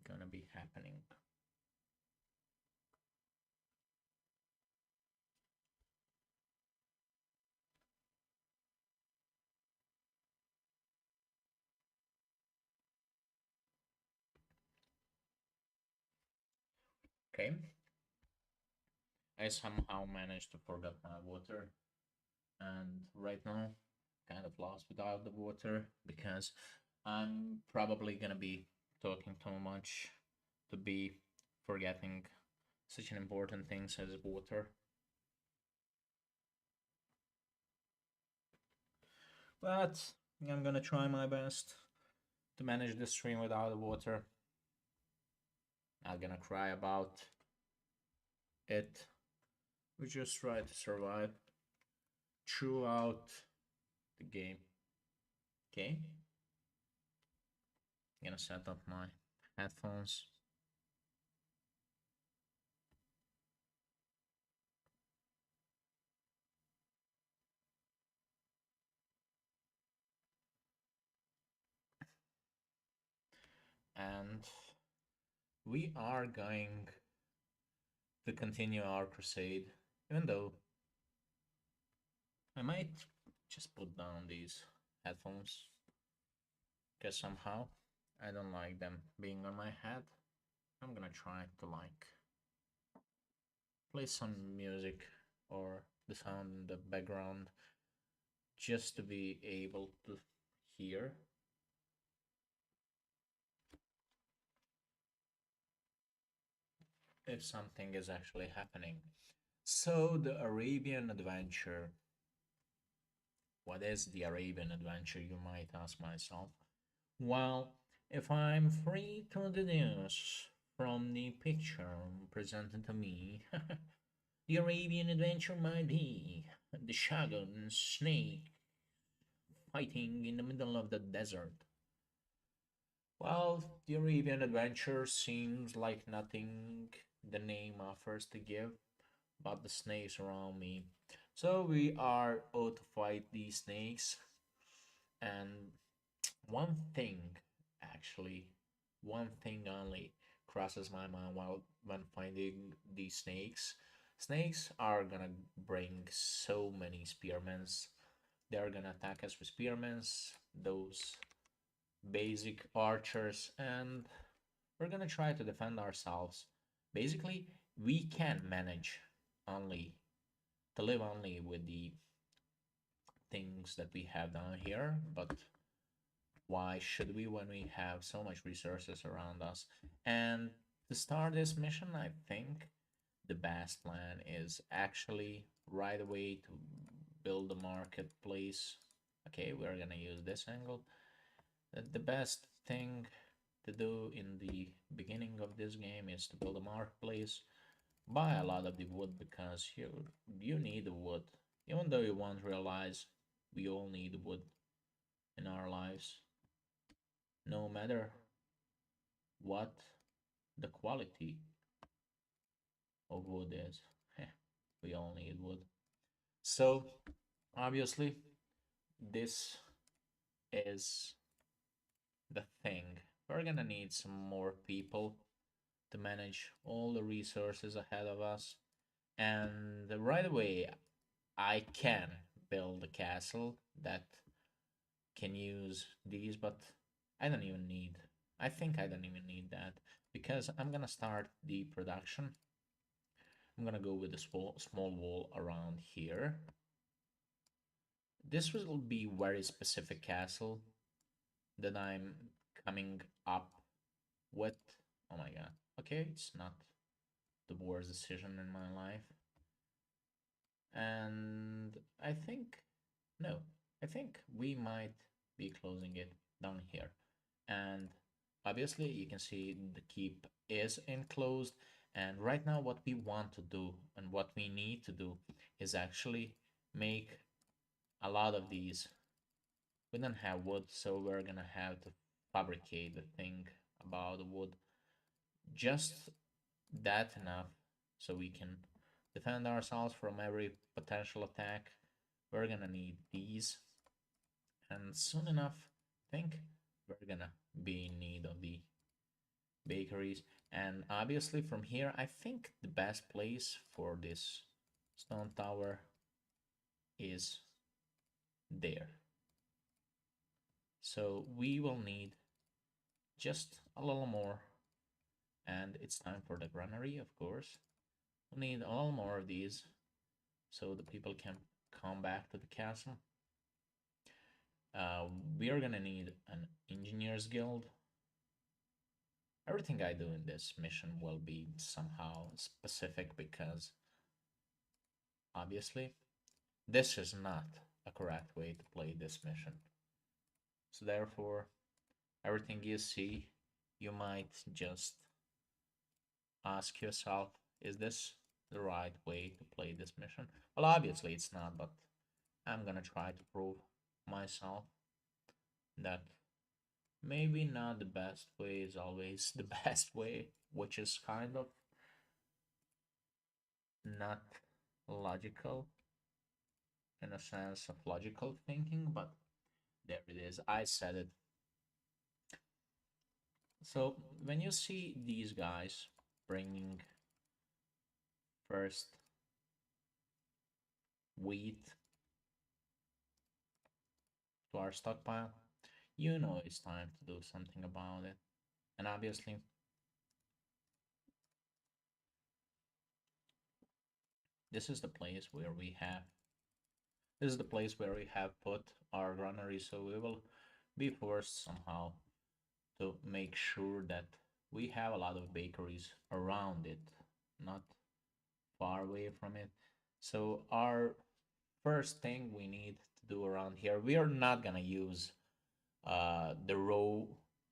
gonna be happening. Okay, I somehow managed to forget my water, and right now, kind of lost without the water because I'm probably gonna be talking too much to be forgetting such an important things as water. But I'm gonna try my best to manage the stream without the water. I'm gonna cry about it. We just try to survive throughout the game. Okay, I'm gonna set up my headphones. And we are going to continue our crusade, even though I might just put down these headphones because somehow I don't like them being on my head. I'm gonna try to like play some music or the sound in the background just to be able to hear if something is actually happening. So, the Arabian Adventure. What is the Arabian Adventure, you might ask myself? Well, if I'm free to deduce from the picture presented to me, the Arabian Adventure might be the Shagun snake fighting in the middle of the desert. Well, the Arabian Adventure seems like nothing the name offers to give, but the snakes around me. So we are out to fight these snakes, and one thing, actually, one thing only crosses my mind while when finding these snakes. Snakes are gonna bring so many spearmins. They're gonna attack us with spearmins, those basic archers, and we're gonna try to defend ourselves. Basically, we can manage only to live only with the things that we have down here, but why should we when we have so much resources around us? And to start this mission, I think the best plan is actually right away to build a marketplace. Okay, we're gonna use this angle. The best thing to do in the beginning of this game is to build a marketplace, buy a lot of the wood because you need the wood. Even though you won't realize, we all need wood in our lives, no matter what the quality of wood is. We all need wood. So, obviously, this is the thing. We're gonna need some more people to manage all the resources ahead of us. And right away, I can build a castle that can use these, but I don't even need. I think I don't even need that because I'm gonna start the production. I'm gonna go with a small wall around here. This will be very specific castle that I'm coming up with. Oh my god. Okay, it's not the worst decision in my life. And I think, no, I think we might be closing it down here. And obviously, you can see the keep is enclosed. And right now, what we want to do and what we need to do is actually make a lot of these. We don't have wood, so we're gonna have to fabricate the thing about the wood. Just that enough so we can defend ourselves from every potential attack. We're gonna need these, and soon enough, I think we're gonna be in need of the bakeries. And obviously from here, I think the best place for this stone tower is there. So we will need just a little more, and it's time for the granary, of course. We need a little more of these so the people can come back to the castle. Uh, we are gonna need an engineer's guild. Everything I do in this mission will be somehow specific because obviously this is not a correct way to play this mission. So therefore, everything you see, you might just ask yourself, is this the right way to play this mission? Well, obviously it's not, but I'm gonna try to prove myself that maybe not the best way is always the best way, which is kind of not logical in a sense of logical thinking, but there it is. I said it. So when you see these guys bringing first wheat to our stockpile, you know it's time to do something about it. And obviously, this is the place where we have this is the place where we have put our granary, so we will be forced somehow to make sure that we have a lot of bakeries around it, not far away from it. So our first thing we need to do around here, we are not gonna use the raw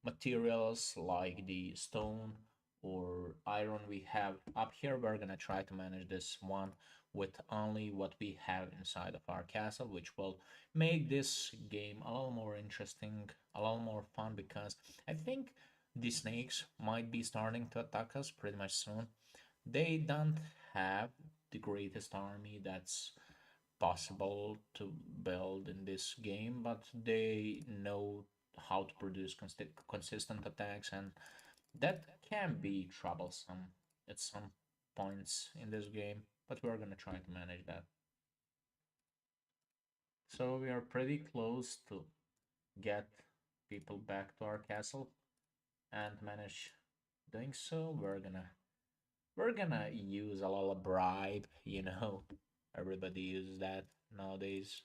materials like the stone or iron we have up here. We're gonna try to manage this one with only what we have inside of our castle, which will make this game a little more interesting, a little more fun, because I think the snakes might be starting to attack us pretty much soon. They don't have the greatest army that's possible to build in this game, but they know how to produce consistent attacks, and that can be troublesome at some points in this game, but we're gonna try to manage that. So we are pretty close to get people back to our castle and manage doing so. We're gonna use a little bribe, you know. Everybody uses that nowadays.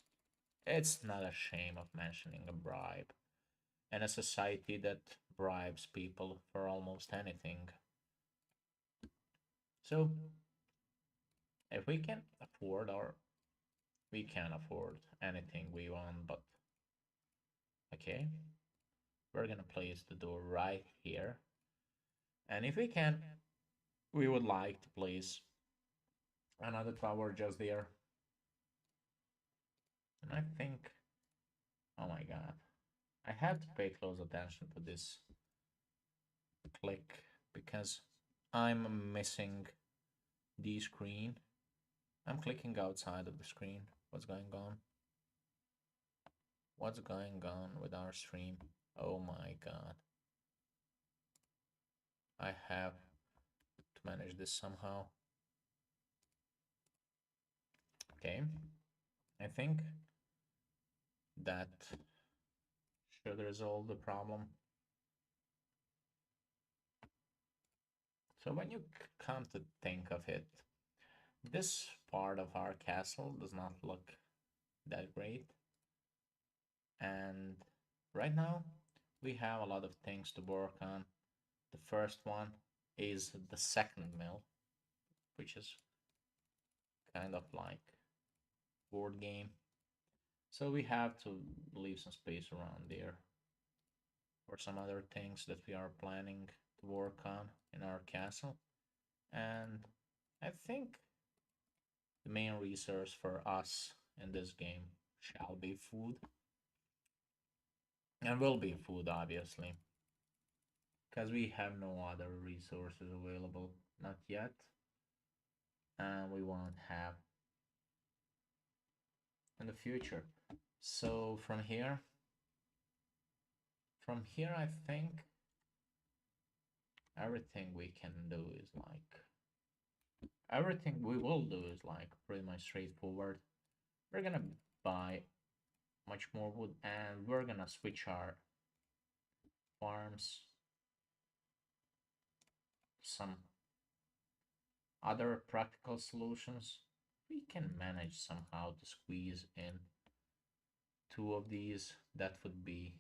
It's not a shame of mentioning a bribe. In a society that bribes people for almost anything. So, if we can afford, or we can afford anything we want, but okay, we're gonna place the door right here. And if we can, we would like to place another tower just there. And I think, oh my god, I have to pay close attention to this click because I'm missing the screen. I'm clicking outside of the screen. What's going on? What's going on with our stream? Oh my god. I have to manage this somehow. Okay. I think that should resolve the problem. So when you come to think of it, this part of our castle does not look that great. And right now, we have a lot of things to work on. The first one is the second mill, which is kind of like board game. So we have to leave some space around there for some other things that we are planning to work on in our castle. And I think the main resource for us in this game shall be food. And will be food, obviously, because we have no other resources available, not yet. And we won't have in the future. So from here, I think everything we can do is like everything we will do is like pretty much straightforward. We're gonna buy much more wood and we're gonna switch our farms to some other practical solutions. We can manage somehow to squeeze in two of these. That would be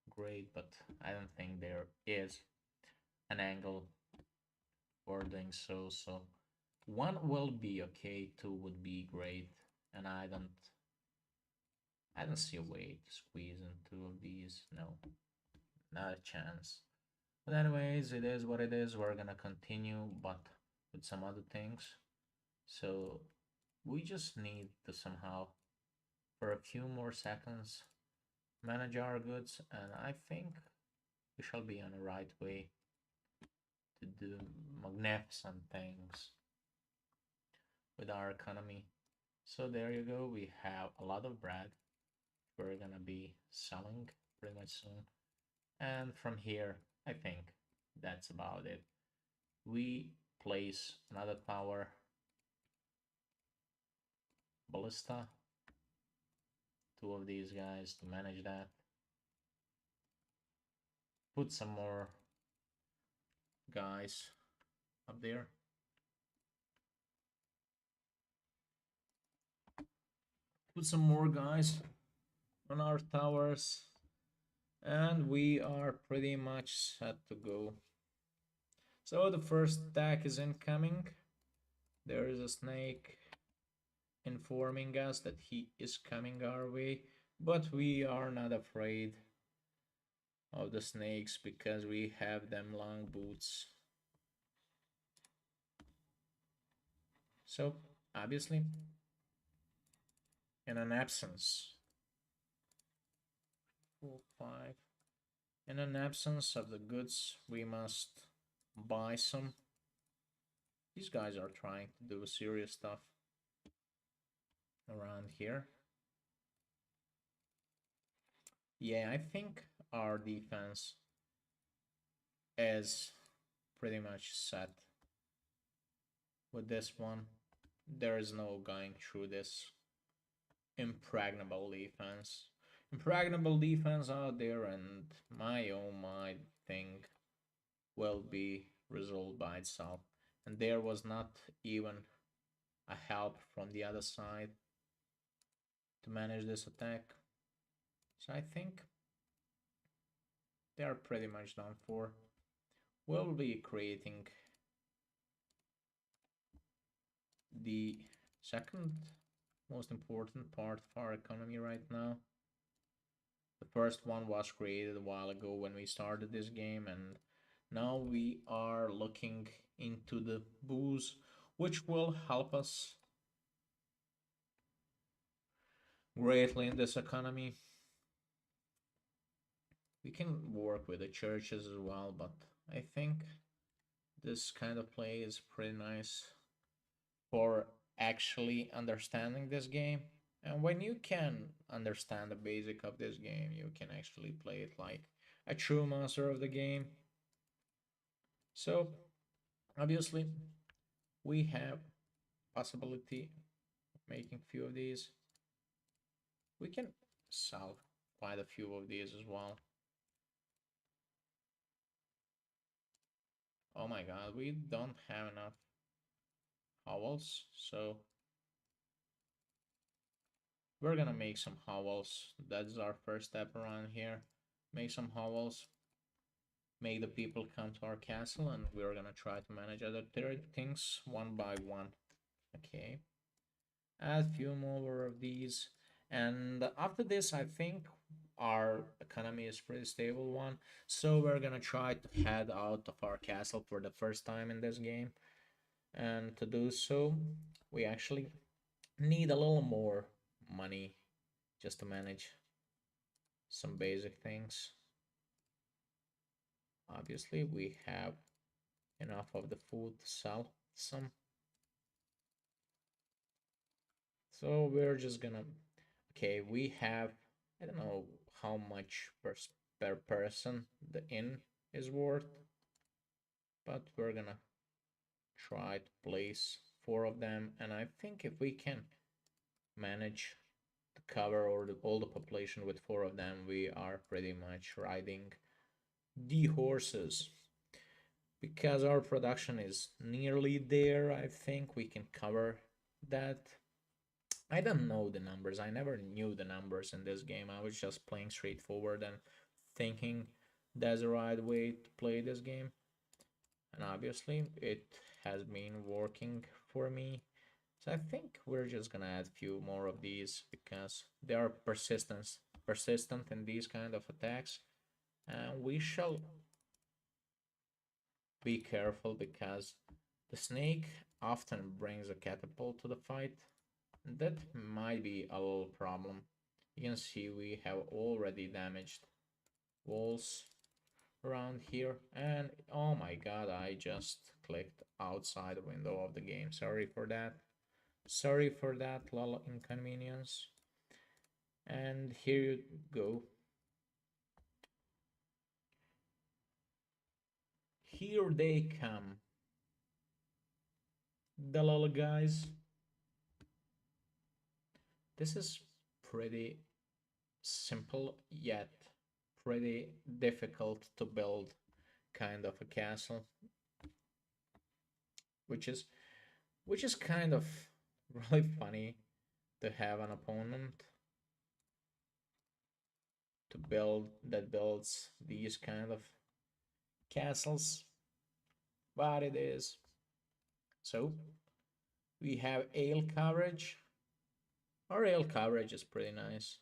great, but I don't think there is an angle for doing so. So one will be okay, two would be great, and I don't see a way to squeeze in two of these. No, not a chance. But anyways, it is what it is. We're gonna continue, but with some other things. So we just need to somehow, for a few more seconds, manage our goods, and I think we shall be on the right way to do magnificent things with our economy. So there you go. We have a lot of bread. We're gonna be selling pretty much soon. And from here, I think that's about it. We place another tower, ballista, two of these guys to manage that. Put some more guys up there. Put some more guys on our towers. And we are pretty much set to go. So the first attack is incoming. There is a snake informing us that he is coming our way, but we are not afraid of the snakes because we have them long boots. So obviously, in an absence, 4, 5. In an absence of the goods, we must buy some. These guys are trying to do serious stuff around here. Yeah, I think our defense is pretty much set with this one. There is no going through this impregnable defense. Impregnable defense out there, and my oh my thing will be resolved by itself. And there was not even a help from the other side to manage this attack. So I think they are pretty much done for. We'll be creating the second most important part of our economy right now. The first one was created a while ago when we started this game, and now we are looking into the booze, which will help us greatly in this economy. We can work with the churches as well, but I think this kind of play is pretty nice for actually understanding this game. And when you can understand the basic of this game, you can actually play it like a true master of the game. So obviously we have possibility of making few of these. We can sell quite a few of these as well. Oh my god, we don't have enough hovels, so we're gonna make some hovels. That's our first step around here. Make some hovels, make the people come to our castle, and we're gonna try to manage other things one by one. Okay, add few more of these, and after this I think our economy is pretty stable one, so we're gonna try to head out of our castle for the first time in this game. And to do so, we actually need a little more money just to manage some basic things. Obviously, we have enough of the food to sell some. So we're just gonna, okay, we have, I don't know how much per person the inn is worth, but we're gonna try to place four of them, and I think if we can manage to cover all the population with four of them, we are pretty much riding the horses. Because our production is nearly there, I think we can cover that. I don't know the numbers. I never knew the numbers in this game. I was just playing straightforward and thinking that's the right way to play this game. And obviously, it has been working for me. So I think we're just gonna add a few more of these because they are persistent in these kind of attacks. And we shall be careful because the snake often brings a catapult to the fight. That might be a little problem. You can see we have already damaged walls around here, and oh my god, I just clicked outside the window of the game. Sorry for that. Sorry for that little inconvenience. And here you go. Here they come. The little guys. This is pretty simple yet pretty difficult to build kind of a castle, which is kind of really funny to have an opponent to build that builds these kind of castles, but it is. So we have ale coverage. Our ale coverage is pretty nice,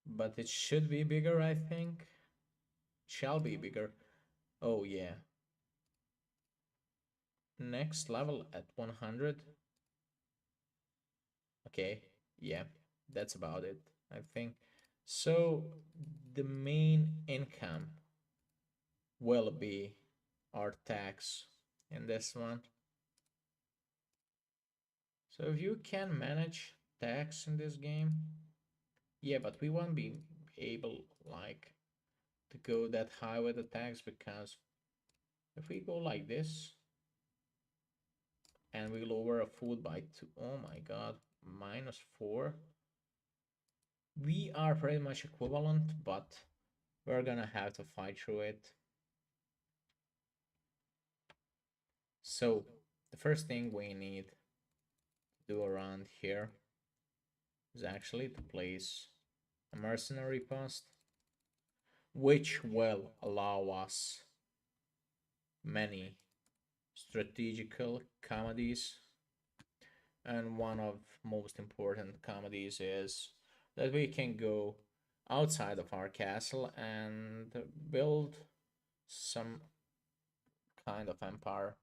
but it should be bigger, I think. Shall be bigger. Oh yeah. Next level at 100. Okay, yeah, that's about it, I think. So the main income will be our tax in this one. So if you can manage tax in this game, yeah, but we won't be able like to go that high with the tax because if we go like this and we lower a food by 2, oh my god, -4, we are pretty much equivalent, but we're gonna have to fight through it. So the first thing we need to do around here is actually to place a mercenary post, which will allow us many strategical comedies. And one of most important comedies is that we can go outside of our castle and build some kind of empire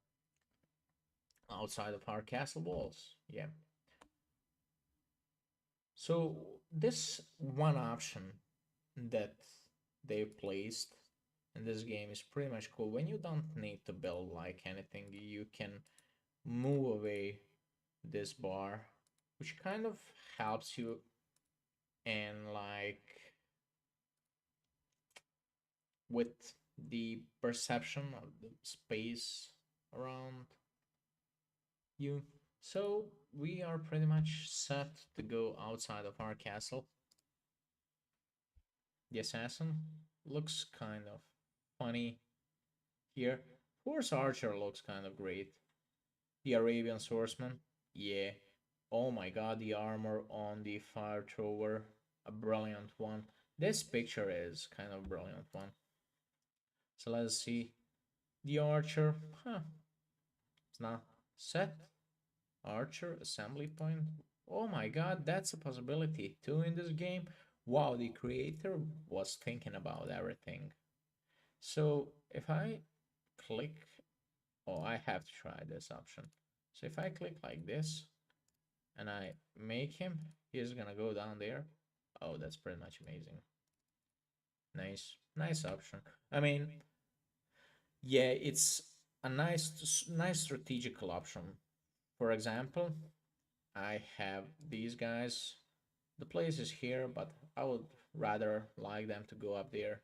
outside of our castle walls. Yeah. So this one option that they placed in this game is pretty much cool. When you don't need to build like anything, you can move away this bar, which kind of helps you in like with the perception of the space around you. So we are pretty much set to go outside of our castle. The assassin looks kind of funny here. Horse archer looks kind of great. The Arabian swordsman, yeah. Oh my god, the armor on the fire thrower, a brilliant one. This picture is kind of brilliant one. So let's see. The archer, huh? It's not set. Archer assembly point. Oh my god, that's a possibility too in this game. Wow, the creator was thinking about everything. So if I click, oh, I have to try this option. So if I click like this and I make him, he's gonna go down there. Oh, that's pretty much amazing. Nice option. I mean, yeah, it's a nice strategical option. For example, I have these guys. The place is here, but I would rather like them to go up there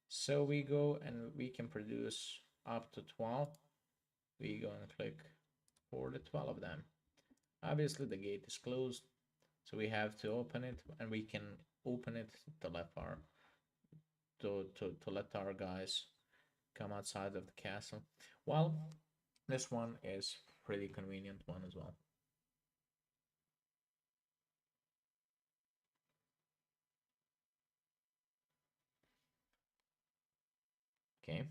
So we go and we can produce up to 12. We go and click for the 12 of them. Obviously the gate is closed, so we have to open it, and we can open it to let our to let our guys come outside of the castle. Well, this one is pretty convenient one as well. Okay.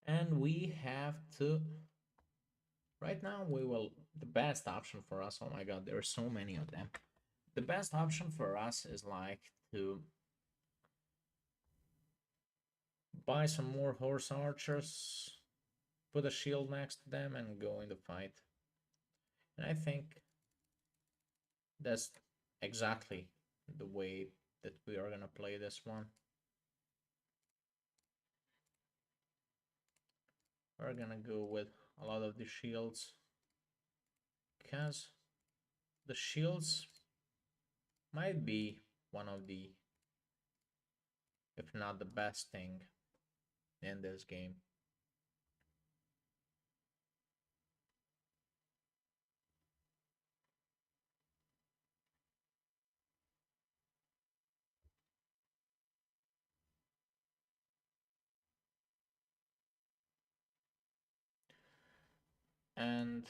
And we have to right now we will the best option for us. Oh my god, there are so many of them. The best option for us is like to buy some more horse archers, put a shield next to them, and go in the fight. And I think that's exactly the way that we are gonna play this one. We're gonna go with a lot of the shields because the shields might be one of the, if not the best thing in this game. And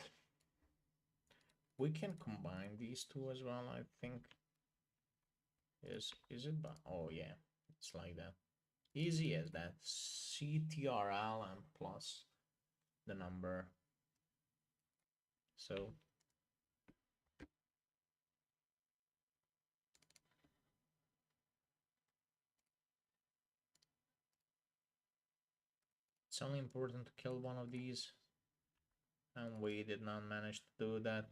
we can combine these two as well, I think. Is it? Oh yeah, it's like that. Easy as that. CTRL and plus the number. So it's only important to kill one of these, and we did not manage to do that.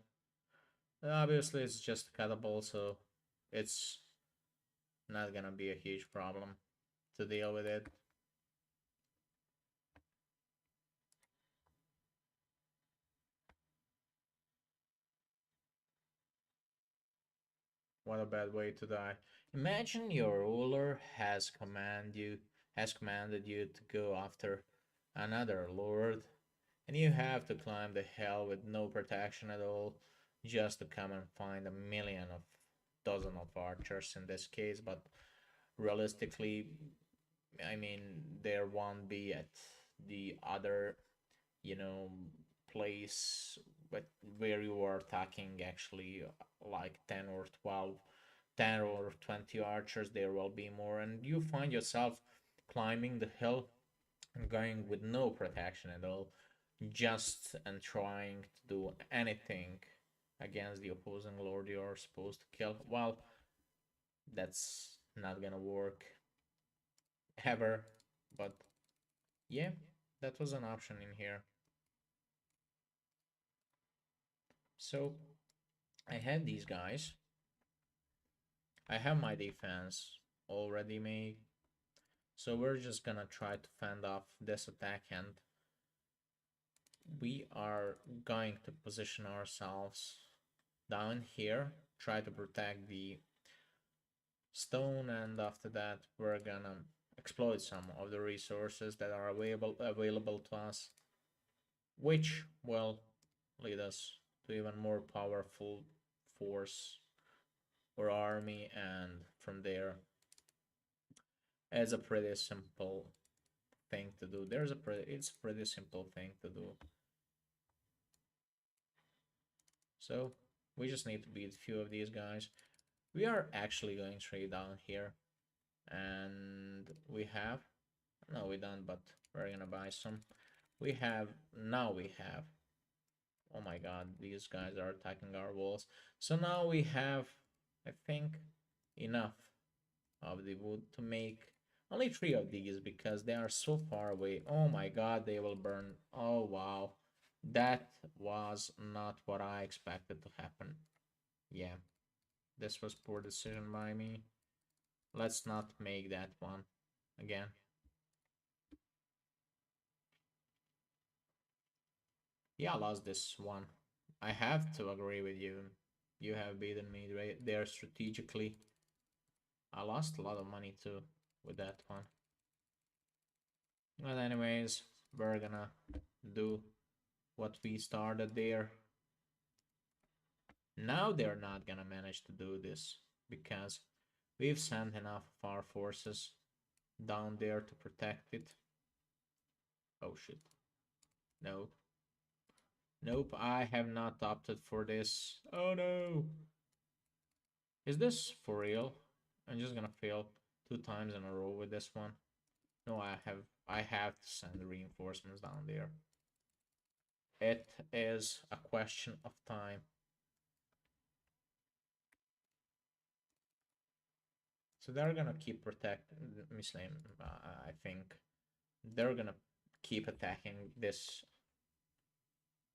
Obviously, it's just a catapult, so it's not gonna be a huge problem to deal with it. What a bad way to die. Imagine your ruler has commanded you to go after another lord, and you have to climb the hill with no protection at all, just to come and find a million of dozen of archers in this case. But realistically, I mean, there won't be at the other, you know, place but where you are attacking actually like 10 or 12, 10 or 20 archers. There will be more, and you find yourself climbing the hill and going with no protection at all, just and trying to do anything against the opposing lord you're supposed to kill. Well, that's not gonna work ever, but yeah, that was an option in here. So I had these guys. I have my defense already made. So we're just gonna try to fend off this attack, and we are going to position ourselves down here, try to protect the stone, and after that we're gonna exploit some of the resources that are available to us, which will lead us to even more powerful force or army, and from there it's a pretty simple thing to do. It's a pretty simple thing to do. So we just need to beat a few of these guys. We are actually going straight down here, and we have, no, we don't, but we're gonna buy some. We have, now we have, oh my god, these guys are attacking our walls. So now we have, I think, enough of the wood to make only 3 of these because they are so far away. Oh my god, they will burn. Oh wow. That was not what I expected to happen. Yeah, this was poor decision by me. Let's not make that one again. Yeah, I lost this one. I have to agree with you. You have beaten me right there strategically. I lost a lot of money too with that one. But anyways, we're gonna do what we started there. Now they're not gonna manage to do this because we've sent enough of our forces down there to protect it. Oh shit. No. Nope, I have not opted for this. Oh no. Is this for real? I'm just gonna fail 2 times in a row with this one. No, I have to send reinforcements down there. It is a question of time. So they're gonna keep protecting Muslim. I think they're gonna keep attacking this,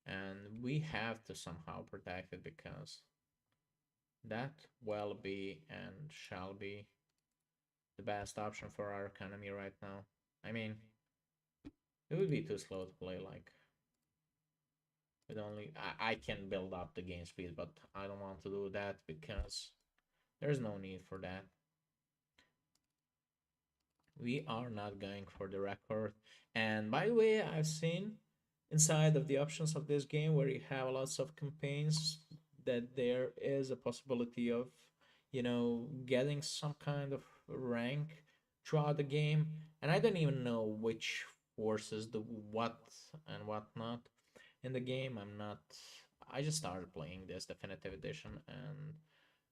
and we have to somehow protect it because that will be and shall be the best option for our economy right now. I mean, it would be too slow to play like with only I can build up the game speed, but I don't want to do that because there's no need for that. We are not going for the record. And by the way, I've seen inside of the options of this game where you have lots of campaigns that there is a possibility of, getting some kind of rank throughout the game. And I don't even know which forces the what and what not in the game. I just started playing this definitive edition and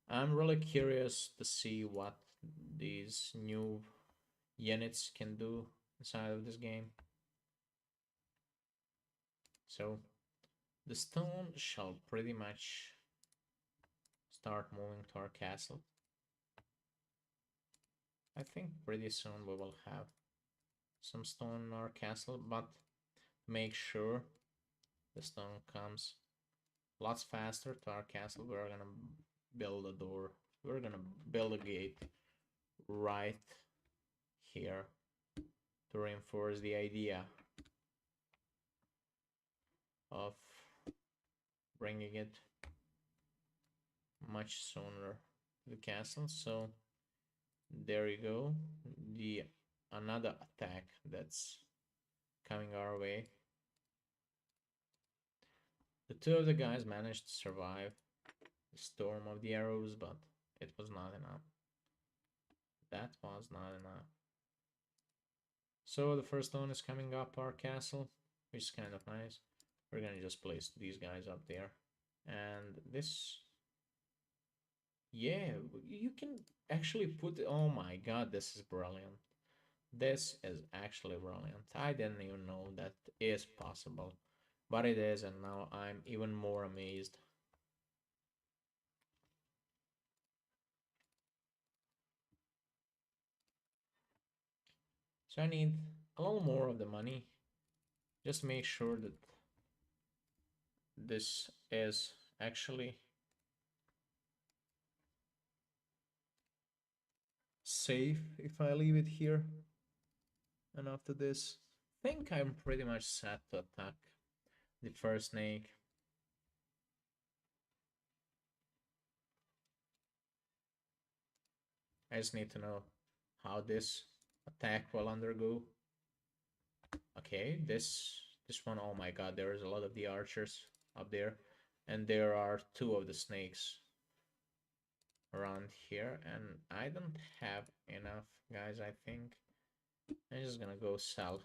I'm really curious to see what these new units can do inside of this game. So the stone shall pretty much start moving to our castle. I think pretty soon we will have some stone in our castle, but make sure the stone comes lots faster to our castle. We're gonna build a door. We're gonna build a gate right here to reinforce the idea of bringing it much sooner to the castle. So there you go. The another attack that's coming our way. The two of the guys managed to survive the storm of the arrows, but it was not enough. That was not enough. So the first stone is coming up our castle, which is kind of nice. We're gonna just place these guys up there. And this, yeah, you can actually put, oh my god, this is brilliant. This is actually brilliant. I didn't even know that is possible, but it is, and now I'm even more amazed. So I need a little more of the money. Just make sure that this is actually safe if I leave it here. And after this, I think I'm pretty much set to attack the first snake. I just need to know how this attack will undergo. Okay, this one, oh my god, there is a lot of the archers up there. And there are two of the snakes around here. And I don't have enough, guys, I think. I'm just gonna go sell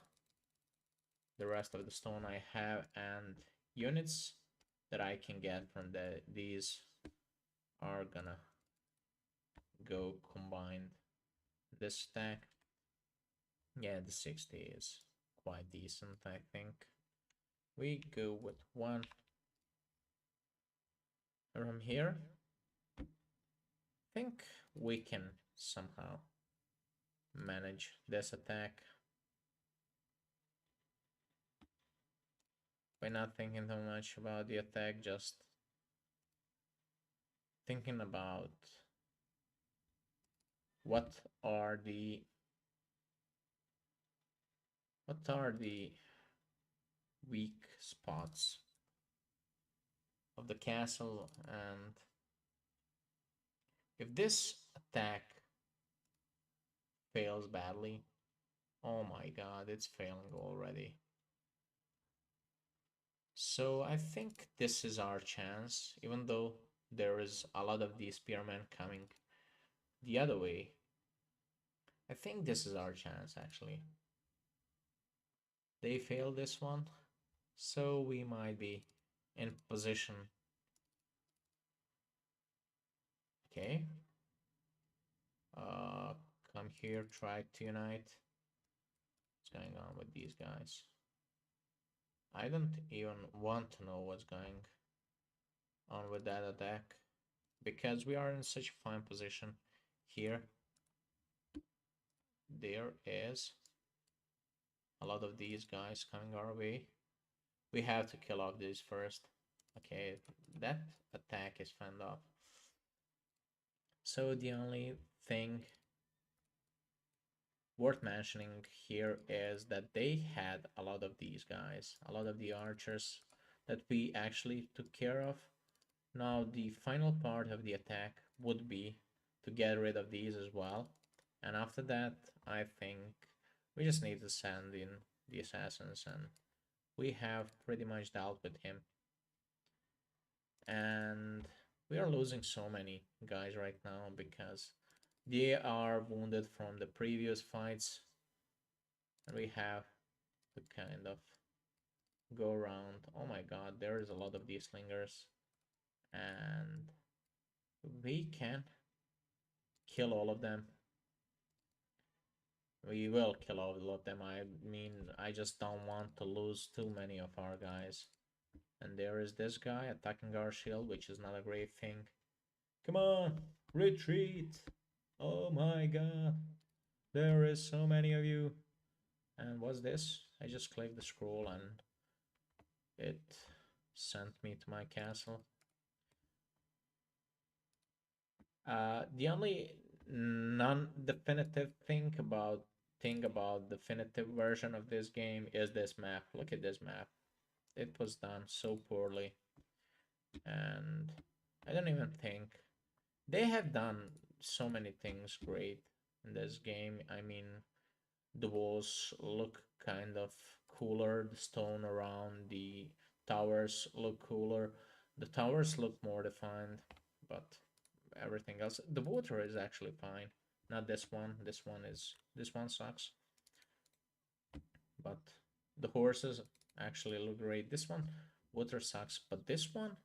the rest of the stone I have and units that I can get from these are gonna go combined. This stack, yeah, the 60 is quite decent, I think. We go with one from here. I think we can somehow manage this attack by not thinking too much about the attack, just thinking about what are the what are the weak spots of the castle, and if this attack fails badly, oh my god, it's failing already. So I think this is our chance, even though there is a lot of these spearmen coming the other way. I think this is our chance actually. They failed this one, so we might be in position. Okay. Uh, Come here, try to unite. What's going on with these guys? I don't even want to know what's going on with that attack because we are in such a fine position here. There is a lot of these guys coming our way. We have to kill off these first. Okay, that attack is fanned off. So the only thing worth mentioning here is that they had a lot of these guys, a lot of the archers that we actually took care of. Now the final part of the attack would be to get rid of these as well. And after that, I think we just need to send in the assassins, and we have pretty much dealt with him. And we are losing so many guys right now because they are wounded from the previous fights, and we have to kind of go around. Oh my god, there is a lot of these slingers, and we can kill all of them. We will kill all of them. I mean, I just don't want to lose too many of our guys. And there is this guy attacking our shield, which is not a great thing. Come on, retreat! Oh my god, there is so many of you. And what's this? I just clicked the scroll and it sent me to my castle. The only non-definitive thing about definitive version of this game is this map. Look at this map. It was done so poorly, and I don't even think they have done so many things great in this game. I mean, the walls look kind of cooler, the stone around the towers look cooler, the towers look more defined, but everything else, the water is actually fine. Not this one. This one sucks, but the horses actually look great. This one water sucks, but this one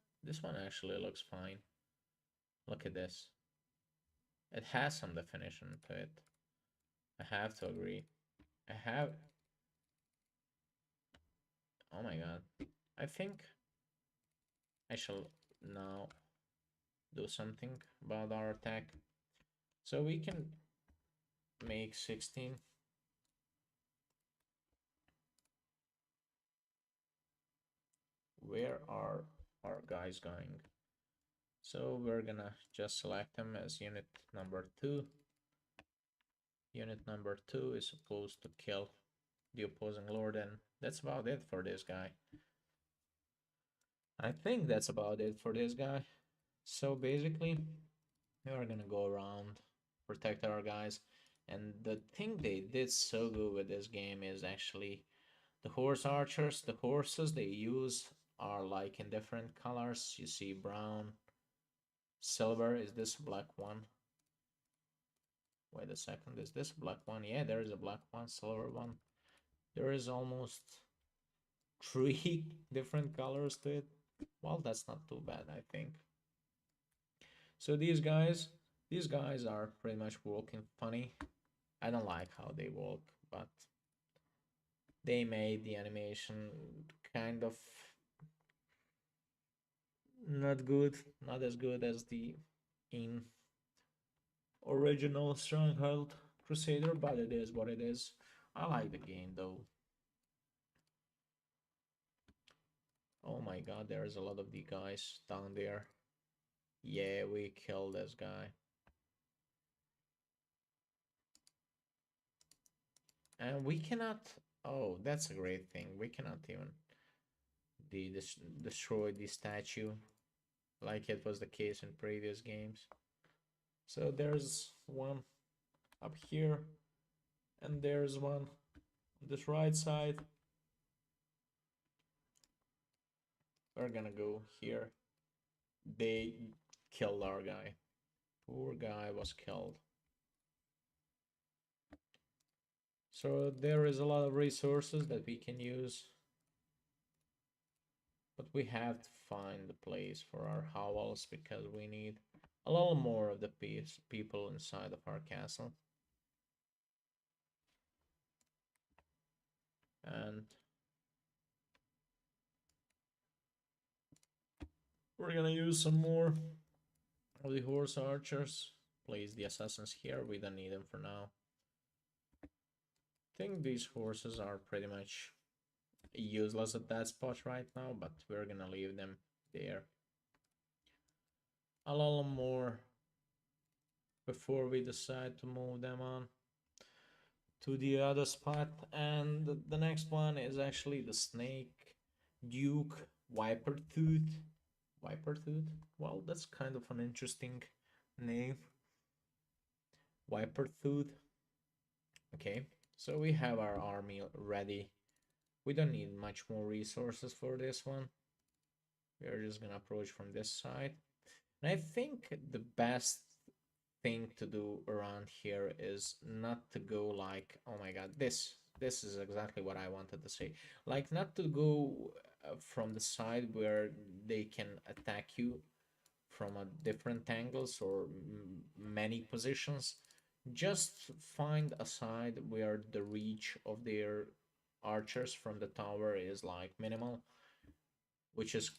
actually looks fine. Look at this. It has some definition to it. I have to agree. I have. Oh my god. I think I shall now do something about our attack. So we can make 16. Where are our guys going? So we're gonna just select them as unit number 2. Unit number 2 is supposed to kill the opposing lord, and that's about it for this guy. I think that's about it for this guy. So basically, we are gonna go around, protect our guys, and the thing they did so good with this game is actually the horse archers. The horses they use are like in different colors. You see brown, silver. Is this black one? Wait a second, is this black one? Yeah, there is a black one, silver one. There is almost three different colors to it. Well, that's not too bad, I think. So these guys are pretty much walking funny. I don't like how they walk, but they made the animation kind of not good, not as good as the in original Stronghold Crusader, but it is what it is. I like the game though. Oh my god, there's a lot of the guys down there. Yeah, we killed this guy. And we cannot. Oh, that's a great thing. We cannot even destroy the statue like it was the case in previous games. So there's one up here, and there's one on this right side. We're gonna go here. They killed our guy. Poor guy was killed. So there is a lot of resources that we can use, but we have to find a place for our hovels because we need a little more of the people inside of our castle. And we're gonna use some more of the horse archers. Place the assassins here. We don't need them for now. I think these horses are pretty much useless at that spot right now, but we're gonna leave them there. A little more before we decide to move them on to the other spot. And the next one is actually the Snake Duke Vipertooth. Vipertooth? Well, that's kind of an interesting name. Vipertooth. Okay, so we have our army ready. We don't need much more resources for this one. We are just gonna approach from this side. And I think the best thing to do around here is not to go like, oh my god, this is exactly what I wanted to say. Like not to go from the side where they can attack you from a different angles or many positions. Just find a side where the reach of their archers from the tower is like minimal, which is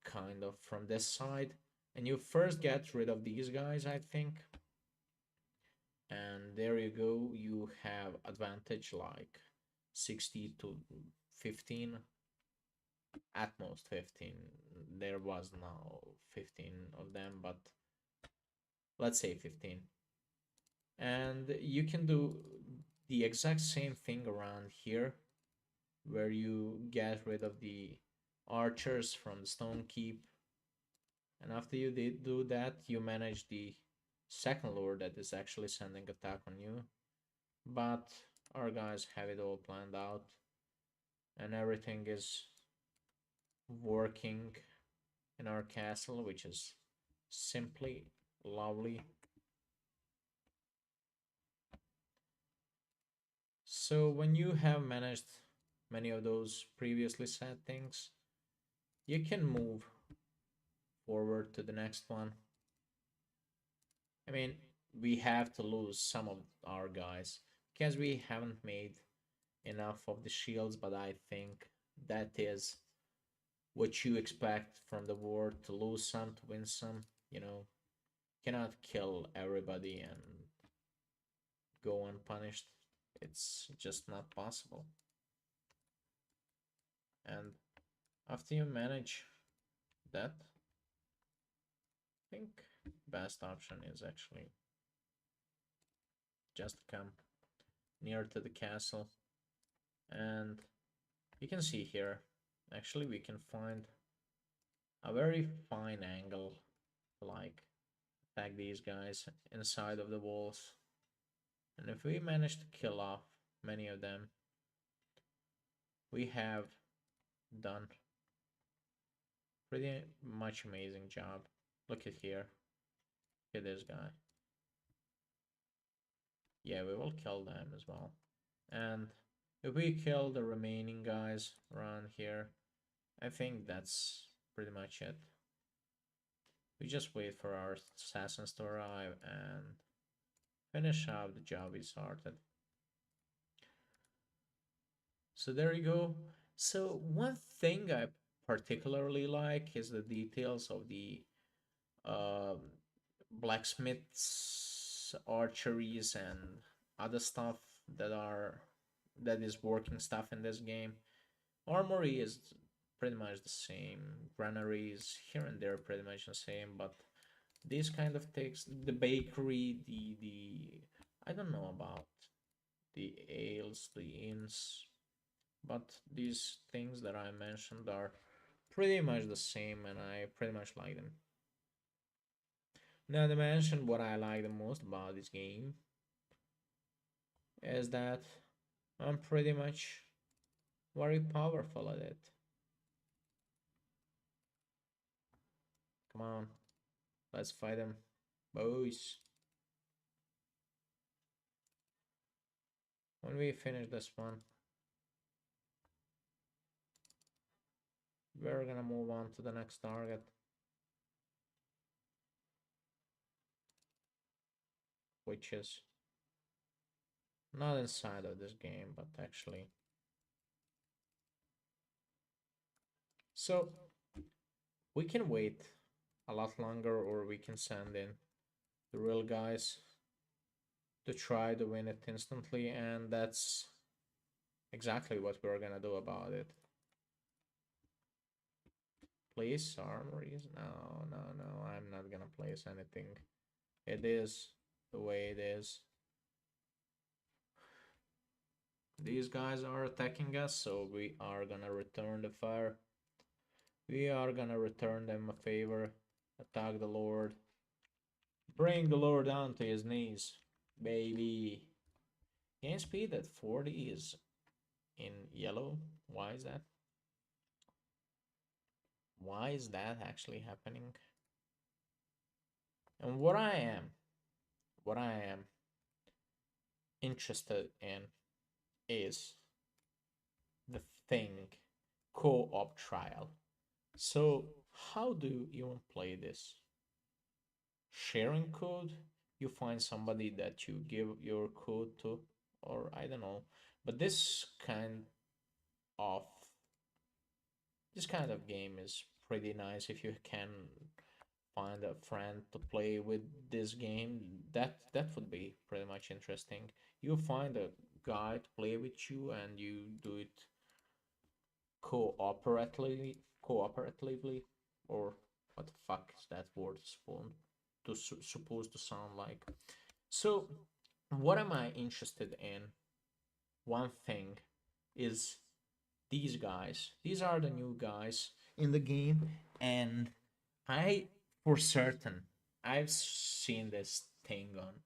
kind of from this side. And you first get rid of these guys, I think. And there you go, you have advantage like 60 to 15, at most 15. There was now 15 of them, but let's say 15. And you can do the exact same thing around here, where you get rid of the archers from the stone keep, and after you did do that, you manage the second lord that is actually sending attack on you. But our guys have it all planned out, and everything is working in our castle, which is simply lovely. So when you have managed many of those previously said things, you can move forward to the next one. I mean, we have to lose some of our guys because we haven't made enough of the shields, but I think that is what you expect from the war, to lose some to win some, you know. Cannot kill everybody and go unpunished. It's just not possible. And after you manage that, I think best option is actually just come near to the castle. And you can see here, actually we can find a very fine angle to like attack these guys inside of the walls. And if we manage to kill off many of them, we have done pretty much amazing job. Look at here. Look at this guy. Yeah, we will kill them as well. And if we kill the remaining guys around here, I think that's pretty much it. We just wait for our assassins to arrive and finish out the job we started. So there you go. So one thing I particularly like is the details of the uh, blacksmiths, archeries, and other stuff that is working stuff in this game. Armory is pretty much the same. Granaries here and there pretty much the same, but these kind of things, the bakery, the I don't know about the ales, the ins, but these things that I mentioned are pretty much the same and I pretty much like them. Now to mention what I like the most about this game is that I'm pretty much very powerful at it. Come on, let's fight them, boys. When we finish this one, we're gonna move on to the next target, which is not inside of this game, but actually. So we can wait a lot longer, or we can send in the real guys to try to win it instantly, and that's exactly what we're gonna do about it. Place armories? No, no, no, I'm not gonna place anything. It is the way it is. These guys are attacking us, so we are gonna return the fire. We are gonna return them a favor. Attack the Lord. Bring the Lord down to his knees, baby. Game speed at 40 is in yellow. Why is that? Why is that actually happening? And what I am interested in is the thing co-op trial. So how do you even play this? Sharing code? You find somebody that you give your code to, or I don't know. But of this kind of game is pretty nice if you can find a friend to play with this game. That would be pretty much interesting. You find a guy to play with you and you do it cooperatively, or what the fuck is that word supposed to sound like? So what am I interested in? One thing is these guys. These are the new guys in the game, and I, for certain, I've seen this thing on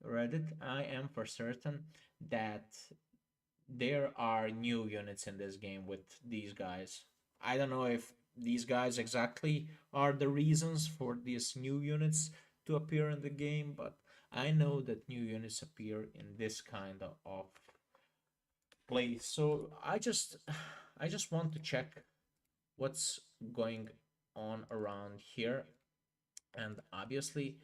Reddit. I am for certain that there are new units in this game with these guys. I don't know if these guys exactly are the reasons for these new units to appear in the game, but I know that new units appear in this kind of place. So I just want to check what's going on around here, and obviously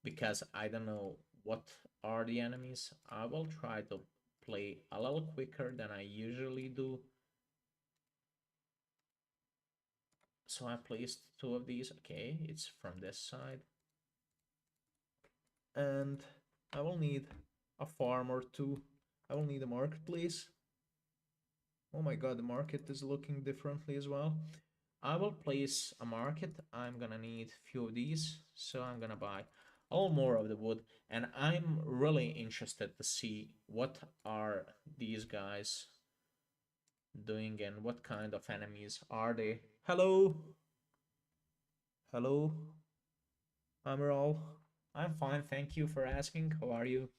because I don't know what are the enemies, I will try to play a little quicker than I usually do. So I placed two of these. Okay, it's from this side, and I will need a farm or two. I will need a marketplace. Oh my god, the market is looking differently as well. I will place a market. I'm gonna need a few of these, so I'm gonna buy all more of the wood. And I'm really interested to see what are these guys doing and what kind of enemies are they. Hello, hello, Amaral. I'm fine, thank you for asking. How are you?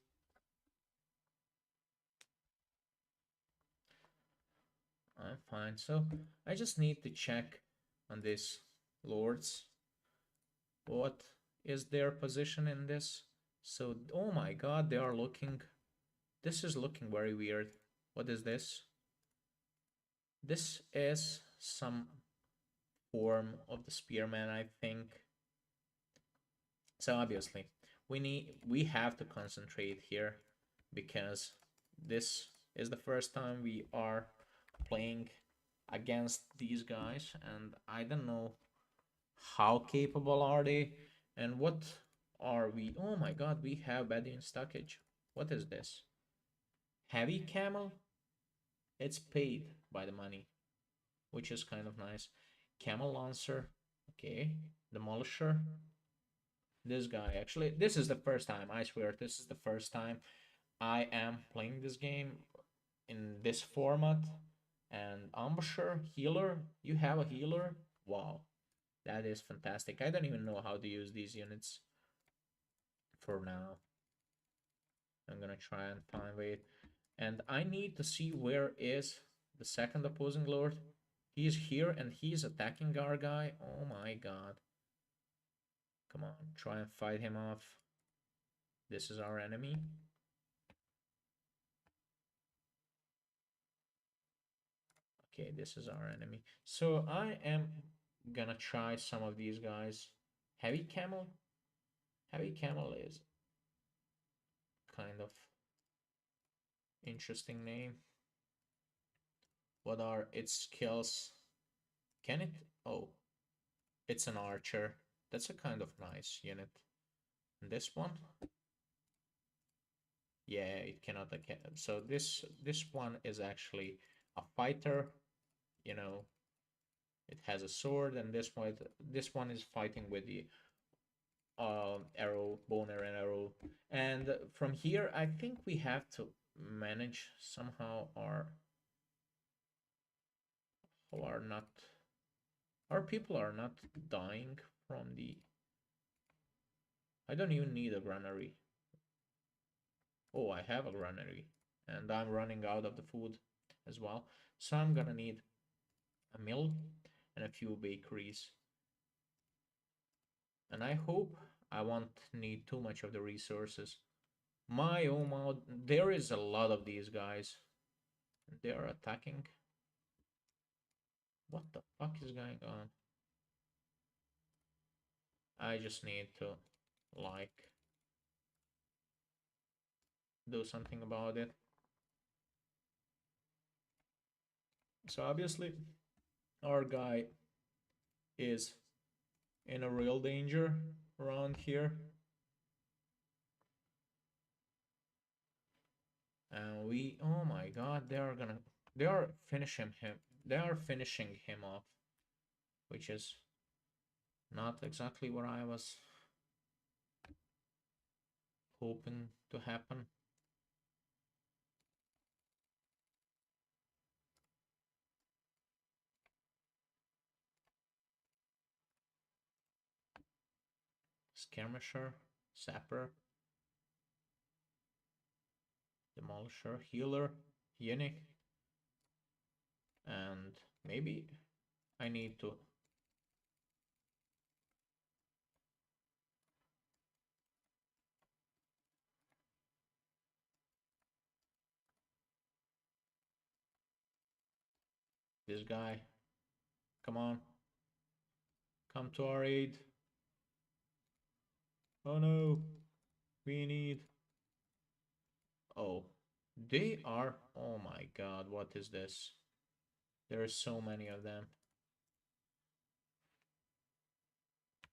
I'm fine. So I just need to check on these lords. What is their position in this? So, oh my god, they are looking. This is looking very weird. What is this? This is some form of the spearman, I think. So obviously, we have to concentrate here because this is the first time we are playing against these guys, and I don't know how capable are they and what are we. Oh my god, we have Bedian stockage. What is this? Heavy camel? It's paid by the money, which is kind of nice. Camel lancer. Okay. Demolisher. This guy, actually, this is the first time, I swear, this is the first time I am playing this game in this format. And ambusher, healer, you have a healer? Wow, that is fantastic. I don't even know how to use these units for now. I'm gonna try and find it. And I need to see where is the second opposing lord. He's here and he's attacking our guy. Oh my god. Come on, try and fight him off. This is our enemy. Okay, this is our enemy. So I am gonna try some of these guys. Heavy camel? Heavy camel is kind of interesting name. What are its skills? Can it? Oh, it's an archer. That's a kind of nice unit. And this one? Yeah, it cannot. So this one is actually a fighter. You know, it has a sword, and this one is fighting with the arrow, boner and arrow. And from here, I think we have to manage somehow our people are not dying from the. I don't even need a granary. Oh, I have a granary, and I'm running out of the food as well. So I'm gonna need a mill and a few bakeries. And I hope I won't need too much of the resources. My oh my, there is a lot of these guys. They are attacking. What the fuck is going on? I just need to, like, do something about it. So obviously, our guy is in a real danger around here. And oh my god, they are finishing him off, which is not exactly what I was hoping to happen. Skirmisher, sapper, demolisher, healer, eunuch, and maybe I need to. This guy, come on, come to our aid. Oh no, we need. Oh, they are. Oh my god, what is this? There are so many of them.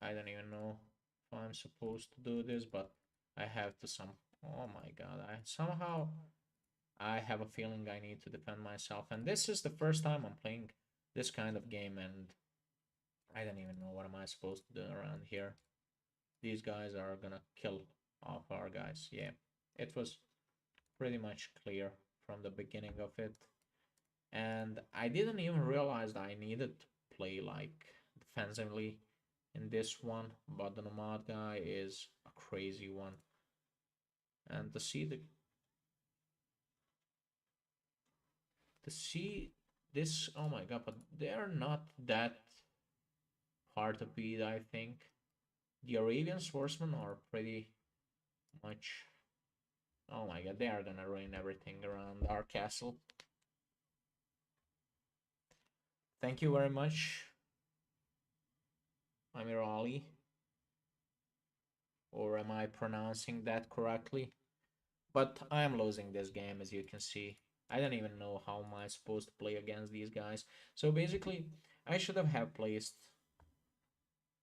I don't even know if I'm supposed to do this, but I have to some. Oh my god, I have a feeling I need to defend myself, and this is the first time I'm playing this kind of game, and I don't even know what am I supposed to do around here. These guys are gonna kill off our guys. Yeah, it was pretty much clear from the beginning of it, and I didn't even realize that I needed to play like defensively in this one, but the nomad guy is a crazy one. And to see this, oh my god, but they're not that hard to beat, I think. The Arabian swordsmen are pretty much, oh my god, they are gonna ruin everything around our castle. Thank you very much, Amir Ali. Or am I pronouncing that correctly? But I am losing this game, as you can see. I don't even know how am I supposed to play against these guys. So basically, I should have placed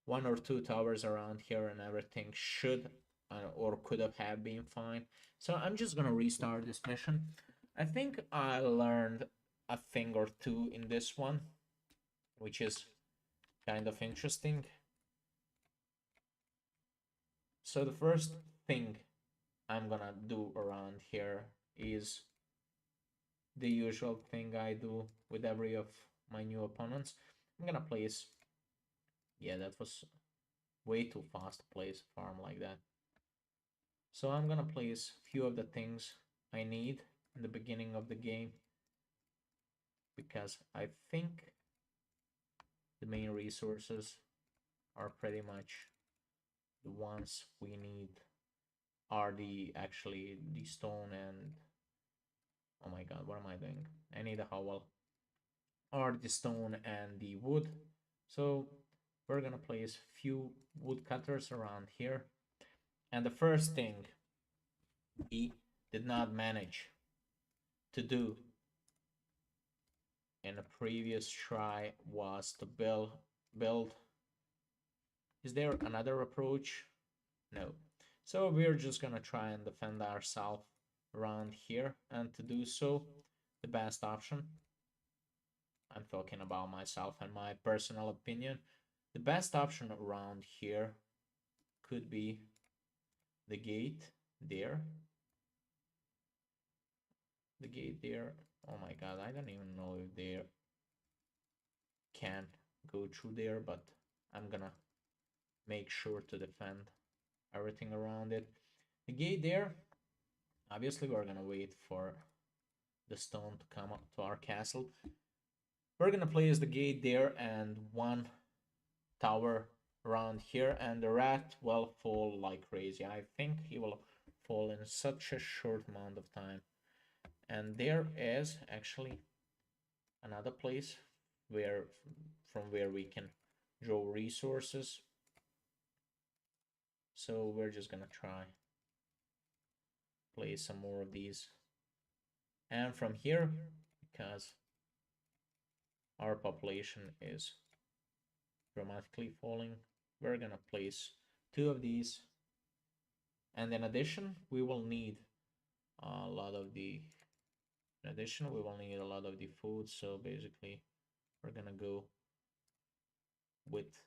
one or two towers around here and everything should or could have been fine. So I'm just gonna restart this mission. I think I learned a thing or two in this one, which is kind of interesting. So the first thing I'm gonna do around here is the usual thing I do with every of my new opponents. I'm gonna place, yeah, that was way too fast to place a farm like that. So I'm gonna place few of the things I need in the beginning of the game because I think the main resources are pretty much the ones we need are the actually the stone and oh my god, what am I doing? I need a hovel. Are the stone and the wood. So we're gonna place few woodcutters around here. And the first thing we did not manage to do in a previous try was to build. Is there another approach? No. So we're just gonna try and defend ourselves around here, and to do so, the best option, I'm talking about myself and my personal opinion, the best option around here could be the gate there. The gate there. Oh my god, I don't even know if they can go through there, but I'm gonna make sure to defend everything around it. The gate there, obviously we're gonna wait for the stone to come up to our castle. We're gonna place the gate there and one tower around here, and the rat will fall like crazy. I think he will fall in such a short amount of time. And there is actually another place where from where we can draw resources. So we're just gonna try place some more of these. And from here, because our population is dramatically falling, we're gonna place two of these. And in addition, we will need a lot of the in addition we will need a lot of the food, so basically we're gonna go with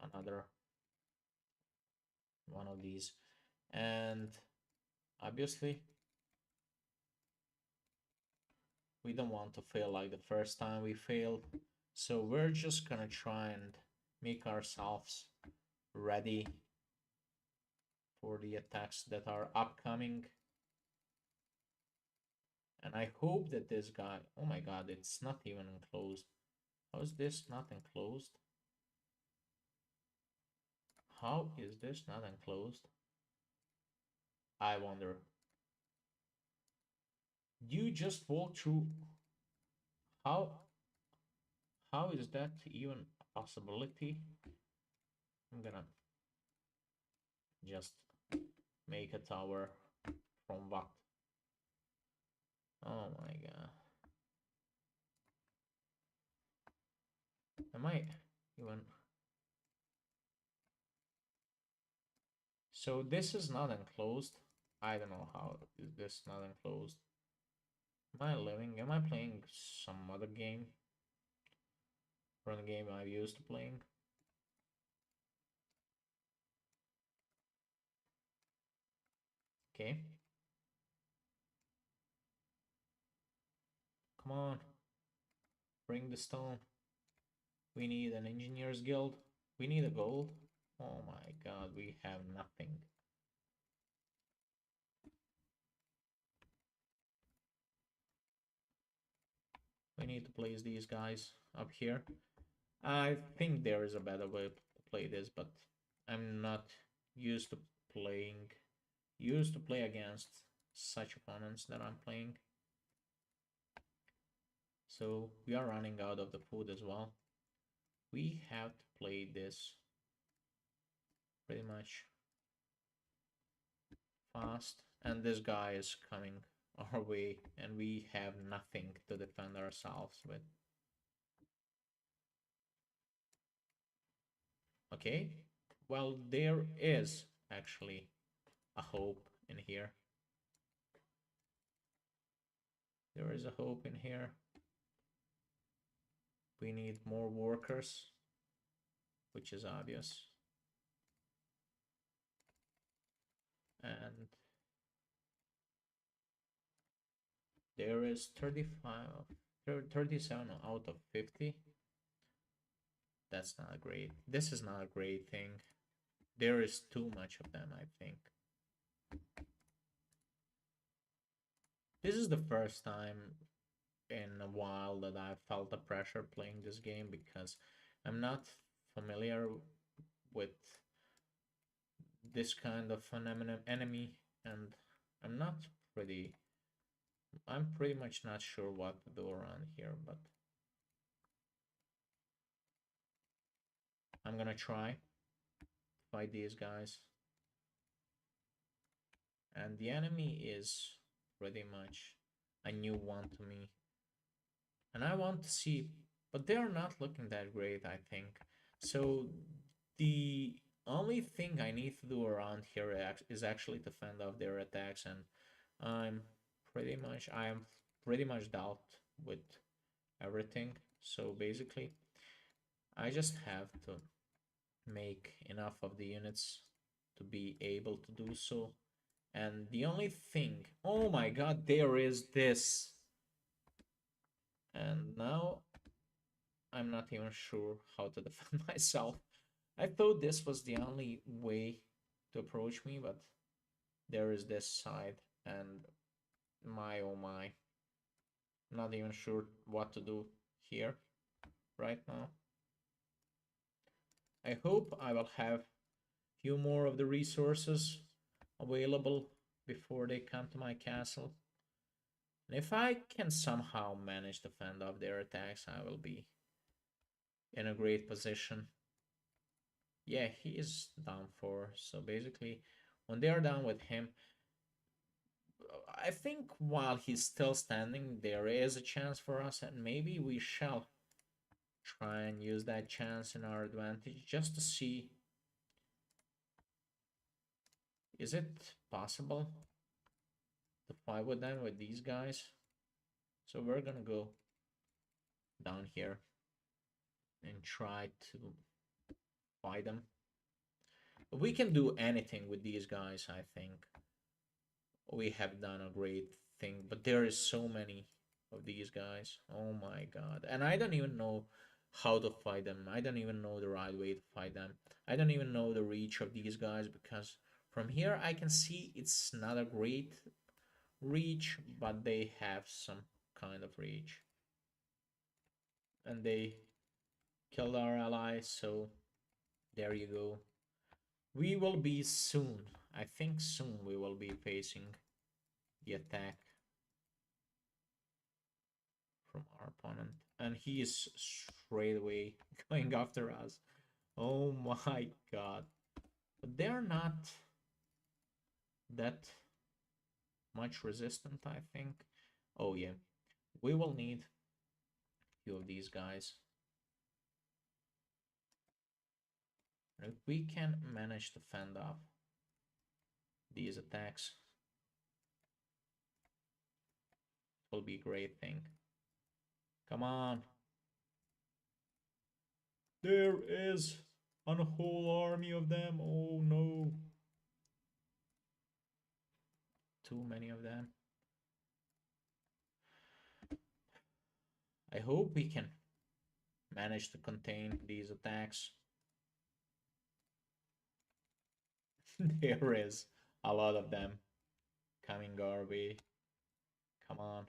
another one of these. And obviously we don't want to fail like the first time we failed, so we're just gonna try and make ourselves ready for the attacks that are upcoming. And I hope that this guy, oh my god, it's not even enclosed. How is this not enclosed? How is this not enclosed? I wonder. You just walk through. How is that even a possibility? I'm gonna just make a tower from what? Oh my god. Am I even? So this is not enclosed. I don't know how is this not enclosed. Am I living? Am I playing some other game? From the game I'm used to playing? Okay. Come on. Bring the stone. We need an engineer's guild. We need a gold. Oh my god, we have nothing. We need to place these guys up here. I think there is a better way to play this, but I'm not used to playing used to play against such opponents that I'm playing. So we are running out of the food as well. We have to play this pretty much fast, and this guy is coming our way and we have nothing to defend ourselves with. Okay, well, there is actually a hope in here. There is a hope in here. We need more workers, which is obvious. And There is 35, 37 out of 50. That's not great. This is not a great thing. There is too much of them, I think. This is the first time in a while that I felt the pressure playing this game because I'm not familiar with this kind of an enemy, and I'm not pretty I'm pretty much not sure what to do around here, but I'm gonna try to fight these guys. And the enemy is pretty much a new one to me. And I want to see, but they're not looking that great, I think. So the only thing I need to do around here is actually to fend off their attacks, and I'm I am pretty much dealt with everything. So basically, I just have to make enough of the units to be able to do so. And the only thing, oh my god, there is this. And now I'm not even sure how to defend myself. I thought this was the only way to approach me, but there is this side, and my oh my. I'm not even sure what to do here right now. I hope I will have few more of the resources available before they come to my castle. And if I can somehow manage to fend off their attacks, I will be in a great position. Yeah, he is down for. So basically, when they are done with him, I think while he's still standing, there is a chance for us, and maybe we shall try and use that chance in our advantage just to see, is it possible to fight with them with these guys? So we're gonna go down here and try to fight them. We can do anything with these guys, I think. We have done a great thing, but there is so many of these guys. Oh my god. And I don't even know how to fight them. I don't even know the right way to fight them. I don't even know the reach of these guys, because from here I can see it's not a great reach, but they have some kind of reach. And they killed our allies, so there you go. We will be soon, I think soon we will be facing the attack from our opponent. And he is straight away going after us. Oh my god. But they're not that much resistant, I think. Oh yeah. We will need a few of these guys. If we can manage to fend off these attacks, it will be a great thing. Come on. There is a whole army of them. Oh no. Too many of them. I hope we can manage to contain these attacks. There is a lot of them coming our way. Come on.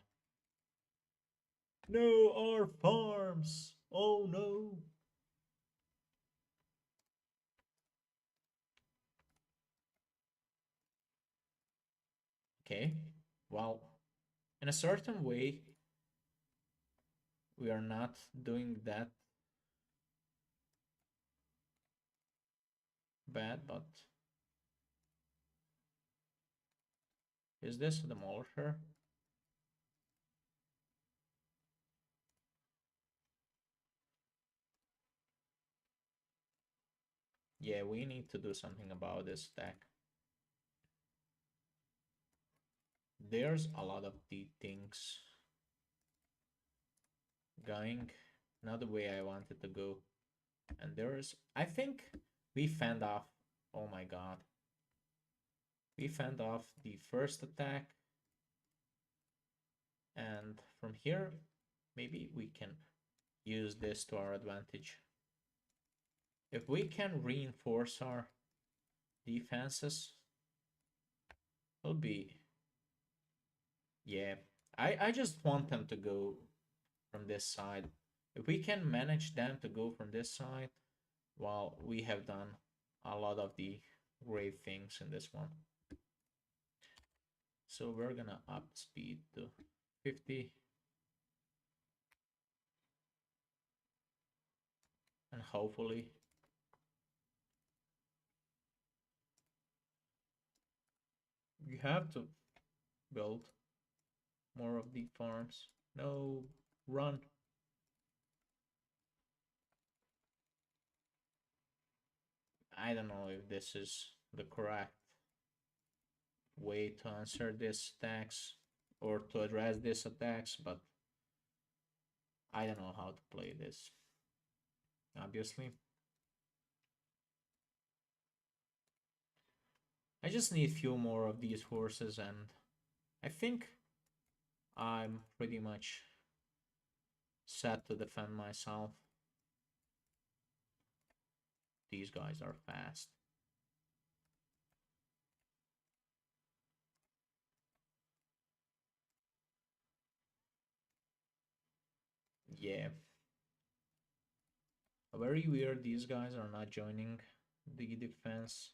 No, our farms. Oh no. Okay. Well, in a certain way, we are not doing that bad, but is this a demolisher? Yeah, we need to do something about this stack. There's a lot of the things going not the way I wanted to go. And there's, I think we fend off, oh my god. We fend off the first attack. And And from here, maybe we can use this to our advantage. If we can reinforce our defenses, it'll be... Yeah, I just want them to go from this side. If we can manage them to go from this side, well, we have done a lot of the great things in this one. So we're gonna up speed to 50. And hopefully you have to build more of the farms. No, run. I don't know if this is the correct way to answer this attacks or to address this attacks, but I don't know how to play this. Obviously, I just need few more of these horses, and I think I'm pretty much set to defend myself. These guys are fast. Yeah. Very weird these guys are not joining the defense.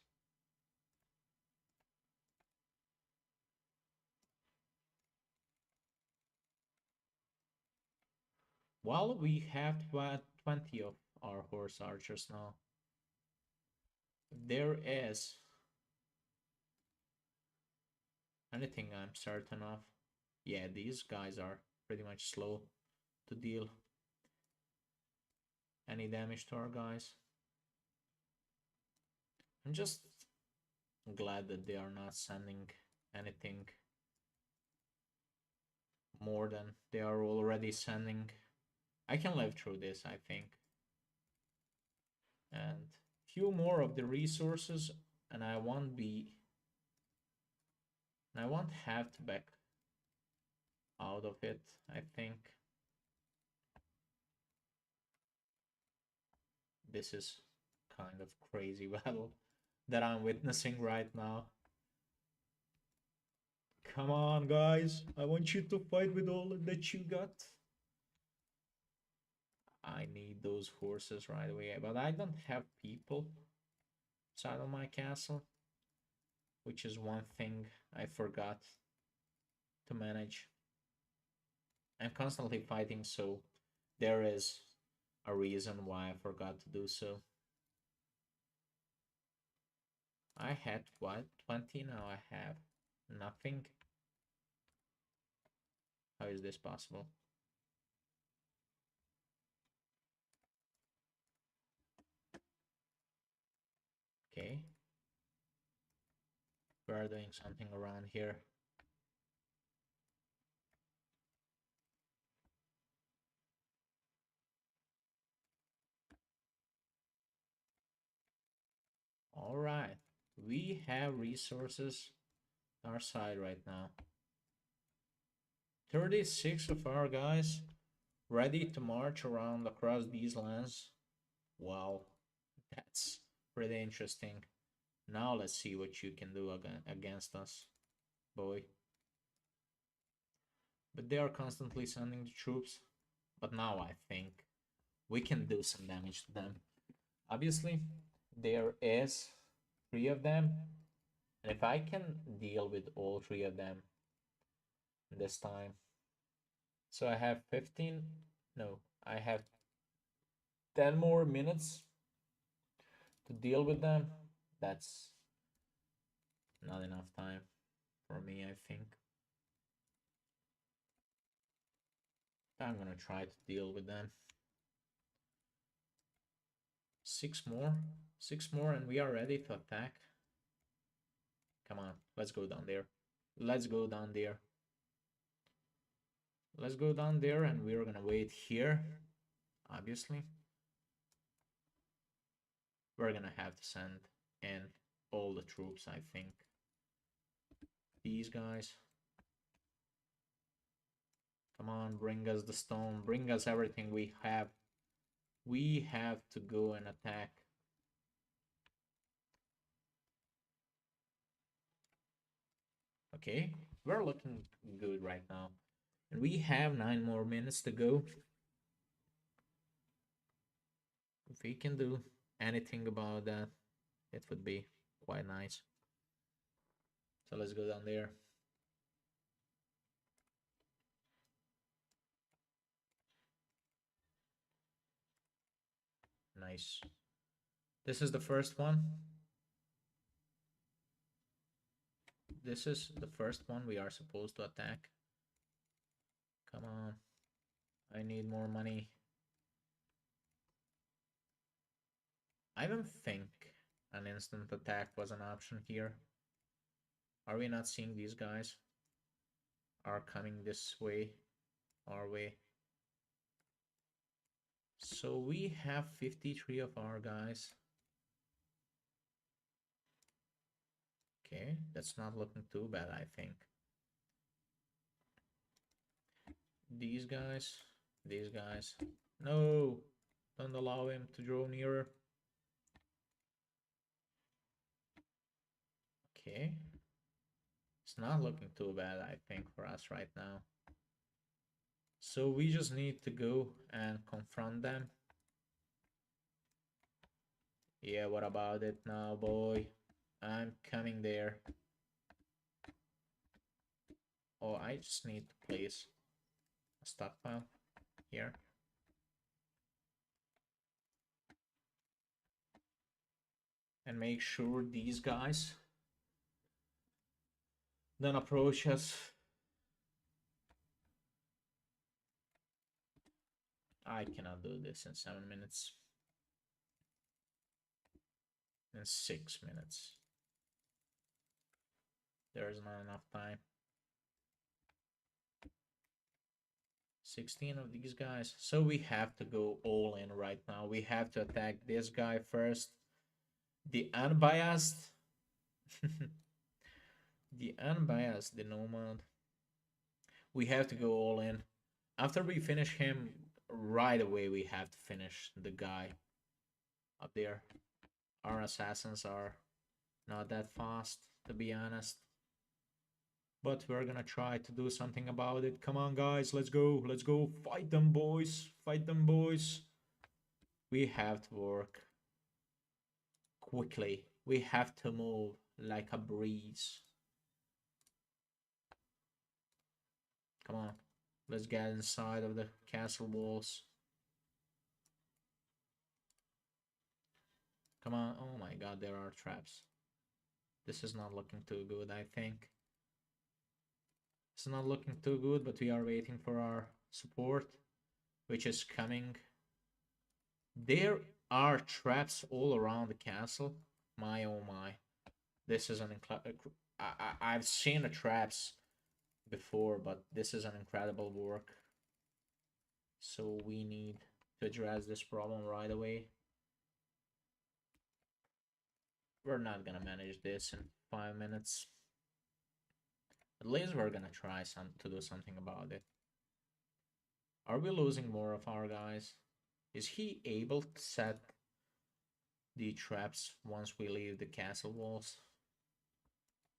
Well, we have 20 of our horse archers now. There is anything I'm certain of. Yeah, these guys are pretty much slow to deal any damage to our guys. I'm just glad that they are not sending anything more than they are already sending. I can live through this, I think. And few more of the resources, and I won't have to back out of it, I think. This is kind of crazy battle that I'm witnessing right now. Come on, guys. I want you to fight with all that you got. I need those horses right away, but I don't have people inside of my castle, which is one thing I forgot to manage. I'm constantly fighting, so there is a reason why I forgot to do so. I had what? 20, now I have nothing. How is this possible? Okay. We're doing something around here. All right. We have resources on our side right now. 36 of our guys ready to march around across these lands. Wow, that's pretty interesting. Now let's see what you can do against us, boy. But they are constantly sending the troops. But now I think we can do some damage to them. Obviously, there is 3 of them. And if I can deal with all 3 of them this time. So I have 15. No, I have 10 more minutes to deal with them. That's not enough time for me, I think. I'm gonna try to deal with them. 6 more. 6 more and we are ready to attack. Come on, let's go down there. Let's go down there. Let's go down there and we're gonna wait here. Obviously. We're gonna have to send in all the troops, I think. These guys. Come on, bring us the stone, bring us everything we have. We have to go and attack. Okay, we're looking good right now. And we have 9 more minutes to go. If we can do anything about that, it would be quite nice. So let's go down there. Nice. This is the first one. This is the first one we are supposed to attack. Come on. I need more money. I don't think an instant attack was an option here. Are we not seeing these guys are coming this way, our way? So we have 53 of our guys. Okay, that's not looking too bad, I think. These guys. No, don't allow him to draw nearer. Okay. It's not looking too bad, I think, for us right now. So we just need to go and confront them. Yeah, what about it now, boy? I'm coming there. Oh, I just need to place a stockpile here. And make sure these guys don't approach us. I cannot do this in 7 minutes. In 6 minutes. There is not enough time. 16 of these guys. So we have to go all in right now. We have to attack this guy first. The unbiased. The unbiased, the nomad. We have to go all in. After we finish him, right away we have to finish the guy up there. Our assassins are not that fast, to be honest. But we're gonna try to do something about it. Come on, guys, let's go. Let's go. Fight them, boys. Fight them, boys. We have to work quickly. We have to move like a breeze. Come on. Let's get inside of the castle walls. Come on. Oh my god, there are traps. This is not looking too good, I think. It's not looking too good, but we are waiting for our support, which is coming. There are traps all around the castle. My oh my. This is an I've seen the traps before, but this is an incredible work. So we need to address this problem right away. We're not gonna manage this in 5 minutes. At least we're gonna try to do something about it. Are we losing more of our guys? Is he able to set the traps once we leave the castle walls?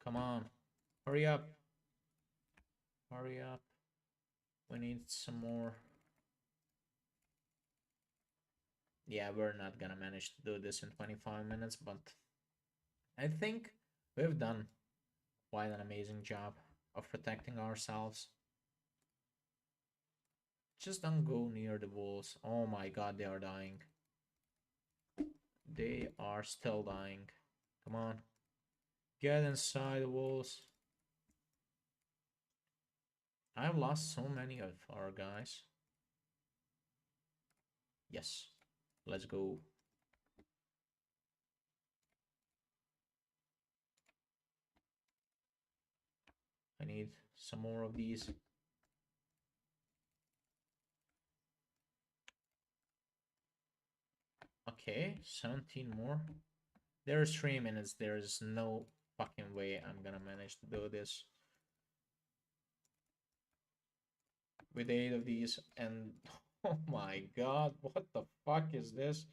Come on, hurry up. Hurry up. We need some more. Yeah, we're not gonna manage to do this in 25 minutes, but I think we've done quite an amazing job of protecting ourselves. Just don't go near the walls. Oh my god, they are dying. They are still dying. Come on. Get inside the walls. I've lost so many of our guys. Yes. Let's go. I need some more of these. Okay, 17 more. There's 3 minutes. There's no fucking way I'm gonna manage to do this. with 8 of these, and oh my god, what the fuck is this?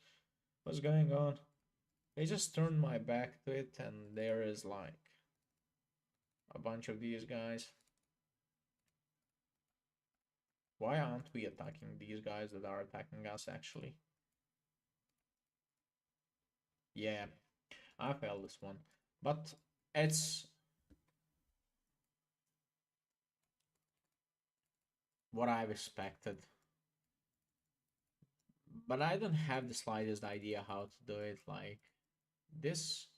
What's going on? I just turned my back to it, and there is like a bunch of these guys. Why aren't we attacking these guys that are attacking us actually? Yeah, I failed this one. But it's what I've expected. But I don't have the slightest idea how to do it. Like this,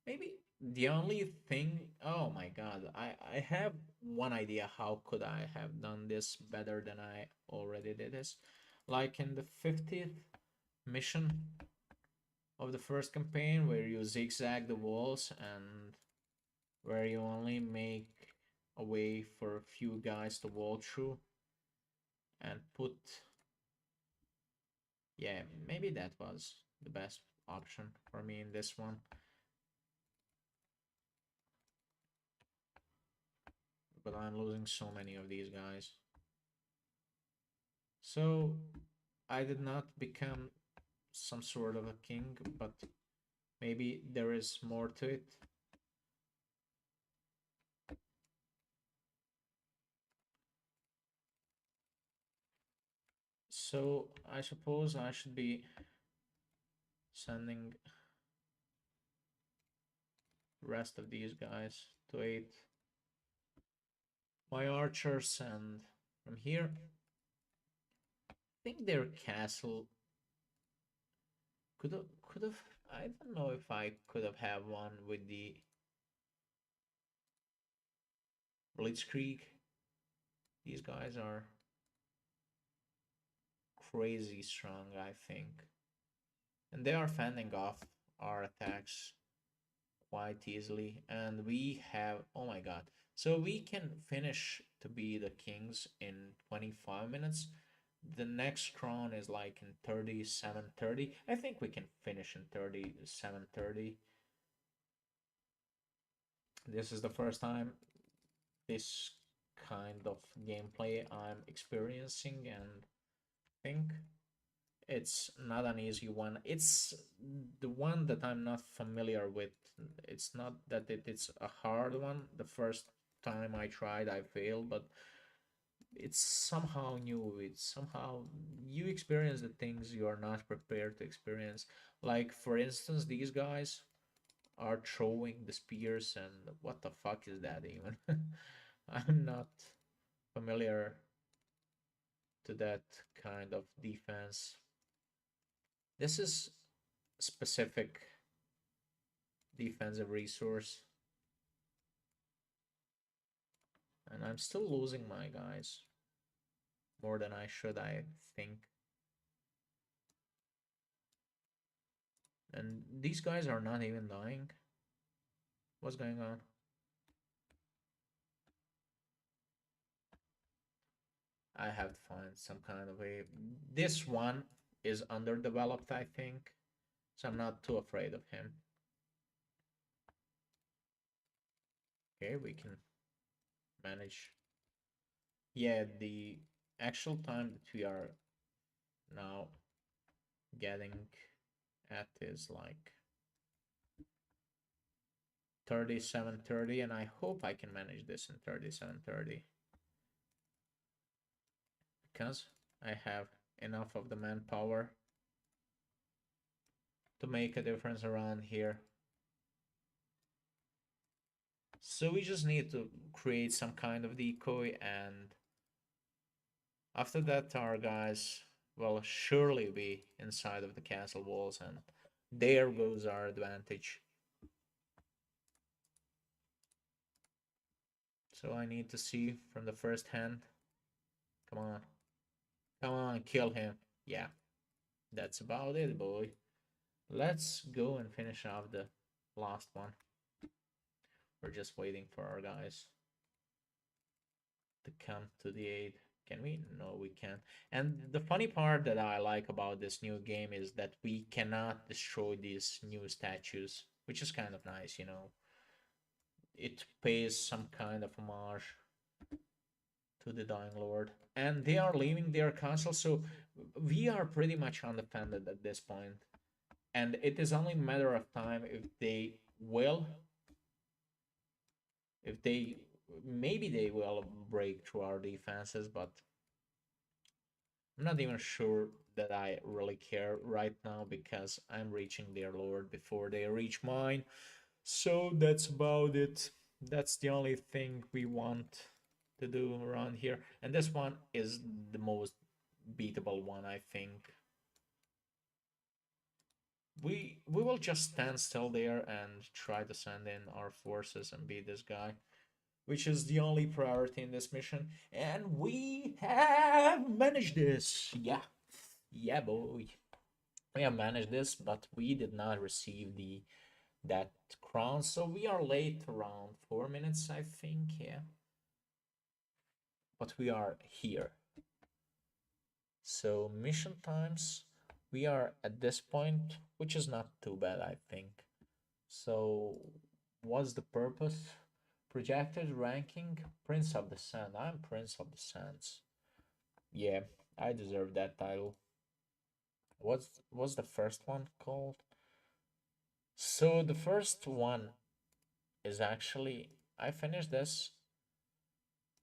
maybe the only thing. Oh my god, I have one idea. How could I have done this better than I already did this? Like in the 50th mission of the first campaign, where you zigzag the walls and where you only make a way for a few guys to walk through and put. Yeah, maybe that was the best option for me in this one. But I'm losing so many of these guys. So I did not become some sort of a king, but maybe there is more to it. So I suppose I should be sending the rest of these guys to aid my archers, and from here I think their castle could have I don't know if I could have had one with the Blitzkrieg. These guys are crazy strong, I think. And they are fending off our attacks quite easily. And we have, oh my god. So we can finish to be the kings in 25 minutes. The next crown is like in 37:30. I think we can finish in 37:30. This is the first time this kind of gameplay I'm experiencing, and I think it's not an easy one. It's the one that I'm not familiar with. It's not that it's a hard one. The first time I tried, I failed, but it's somehow new. It's somehow you experience the things you are not prepared to experience. Like, for instance, these guys are throwing the spears, and what the fuck is that even? I'm not familiar to that kind of defense. This is specific defensive resource, and I'm still losing my guys more than I should, I think. And these guys are not even dying. What's going on? I have to find some kind of way. This one is underdeveloped, I think, so I'm not too afraid of him. Okay, we can manage. Yeah, the actual time that we are now getting at is like 37:30, and I hope I can manage this in 37:30 because I have enough of the manpower to make a difference around here. So we just need to create some kind of decoy, and after that our guys will surely be inside of the castle walls, and there goes our advantage. So I need to see from the first hand. Come on. Come on, kill him. Yeah, that's about it, boy. Let's go and finish off the last one. We're just waiting for our guys to come to the aid. Can we? No, we can't. And the funny part that I like about this new game is that we cannot destroy these new statues, which is kind of nice. It pays some kind of homage to the Dying Lord. And they are leaving their castle, so we are pretty much undefended at this point. And it is only a matter of time if they, maybe they will break through our defenses, but I'm not even sure that I really care right now because I'm reaching their lord before they reach mine. So that's about it. That's the only thing we want to do around here. And this one is the most beatable one, I think. We will just stand still there and try to send in our forces and beat this guy, which is the only priority in this mission. And we have managed this. Yeah. Yeah, boy. We have managed this, but we did not receive the that crown. So we are late around 4 minutes, I think. Yeah. But we are here. So mission times, we are at this point, which is not too bad, I think. So what's the purpose? Projected ranking, Prince of the Sand. I'm Prince of the Sands. Yeah, I deserve that title. What's the first one called? So the first one is actually I finished this.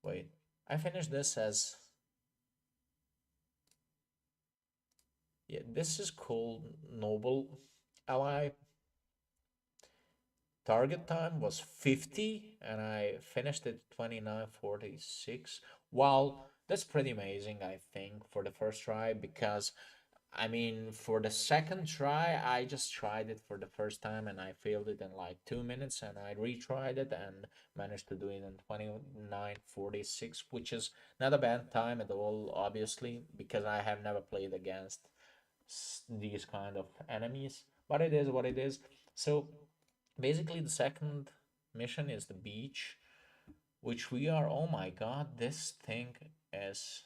Wait, I finished this as yeah. This is called Noble Ally. Target time was 50, and I finished it 29:46. Wow, that's pretty amazing, I think, for the first try because I mean, for the second try, I just tried it for the first time and I failed it in like 2 minutes and I retried it and managed to do it in 29:46, which is not a bad time at all, obviously, because I have never played against these kind of enemies, but it is what it is. So basically, the second mission is the beach, which we are. Oh my god, this thing is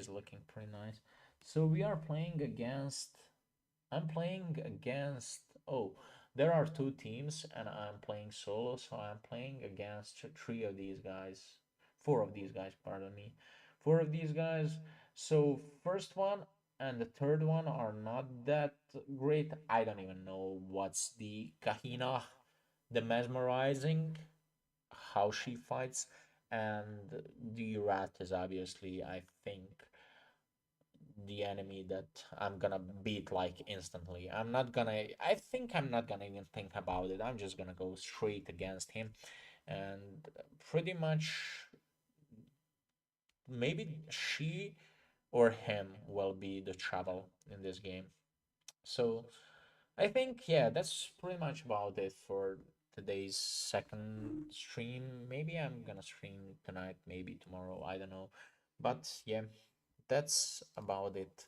looking pretty nice. So we are playing against. I'm playing against. Oh, there are two teams, and I'm playing solo. So I'm playing against three of these guys, four of these guys. Pardon me, four of these guys. So first one and the third one are not that great. I don't even know what's the Kahina, the mesmerizing, how she fights, and the rat is obviously, I think, the enemy that I'm gonna beat like instantly. I think I'm not gonna even think about it. I'm just gonna go straight against him, and pretty much maybe she or him will be the trouble in this game. So I think, yeah, that's pretty much about it for today's second stream. Maybe I'm gonna stream tonight, maybe tomorrow, I don't know. But yeah, that's about it.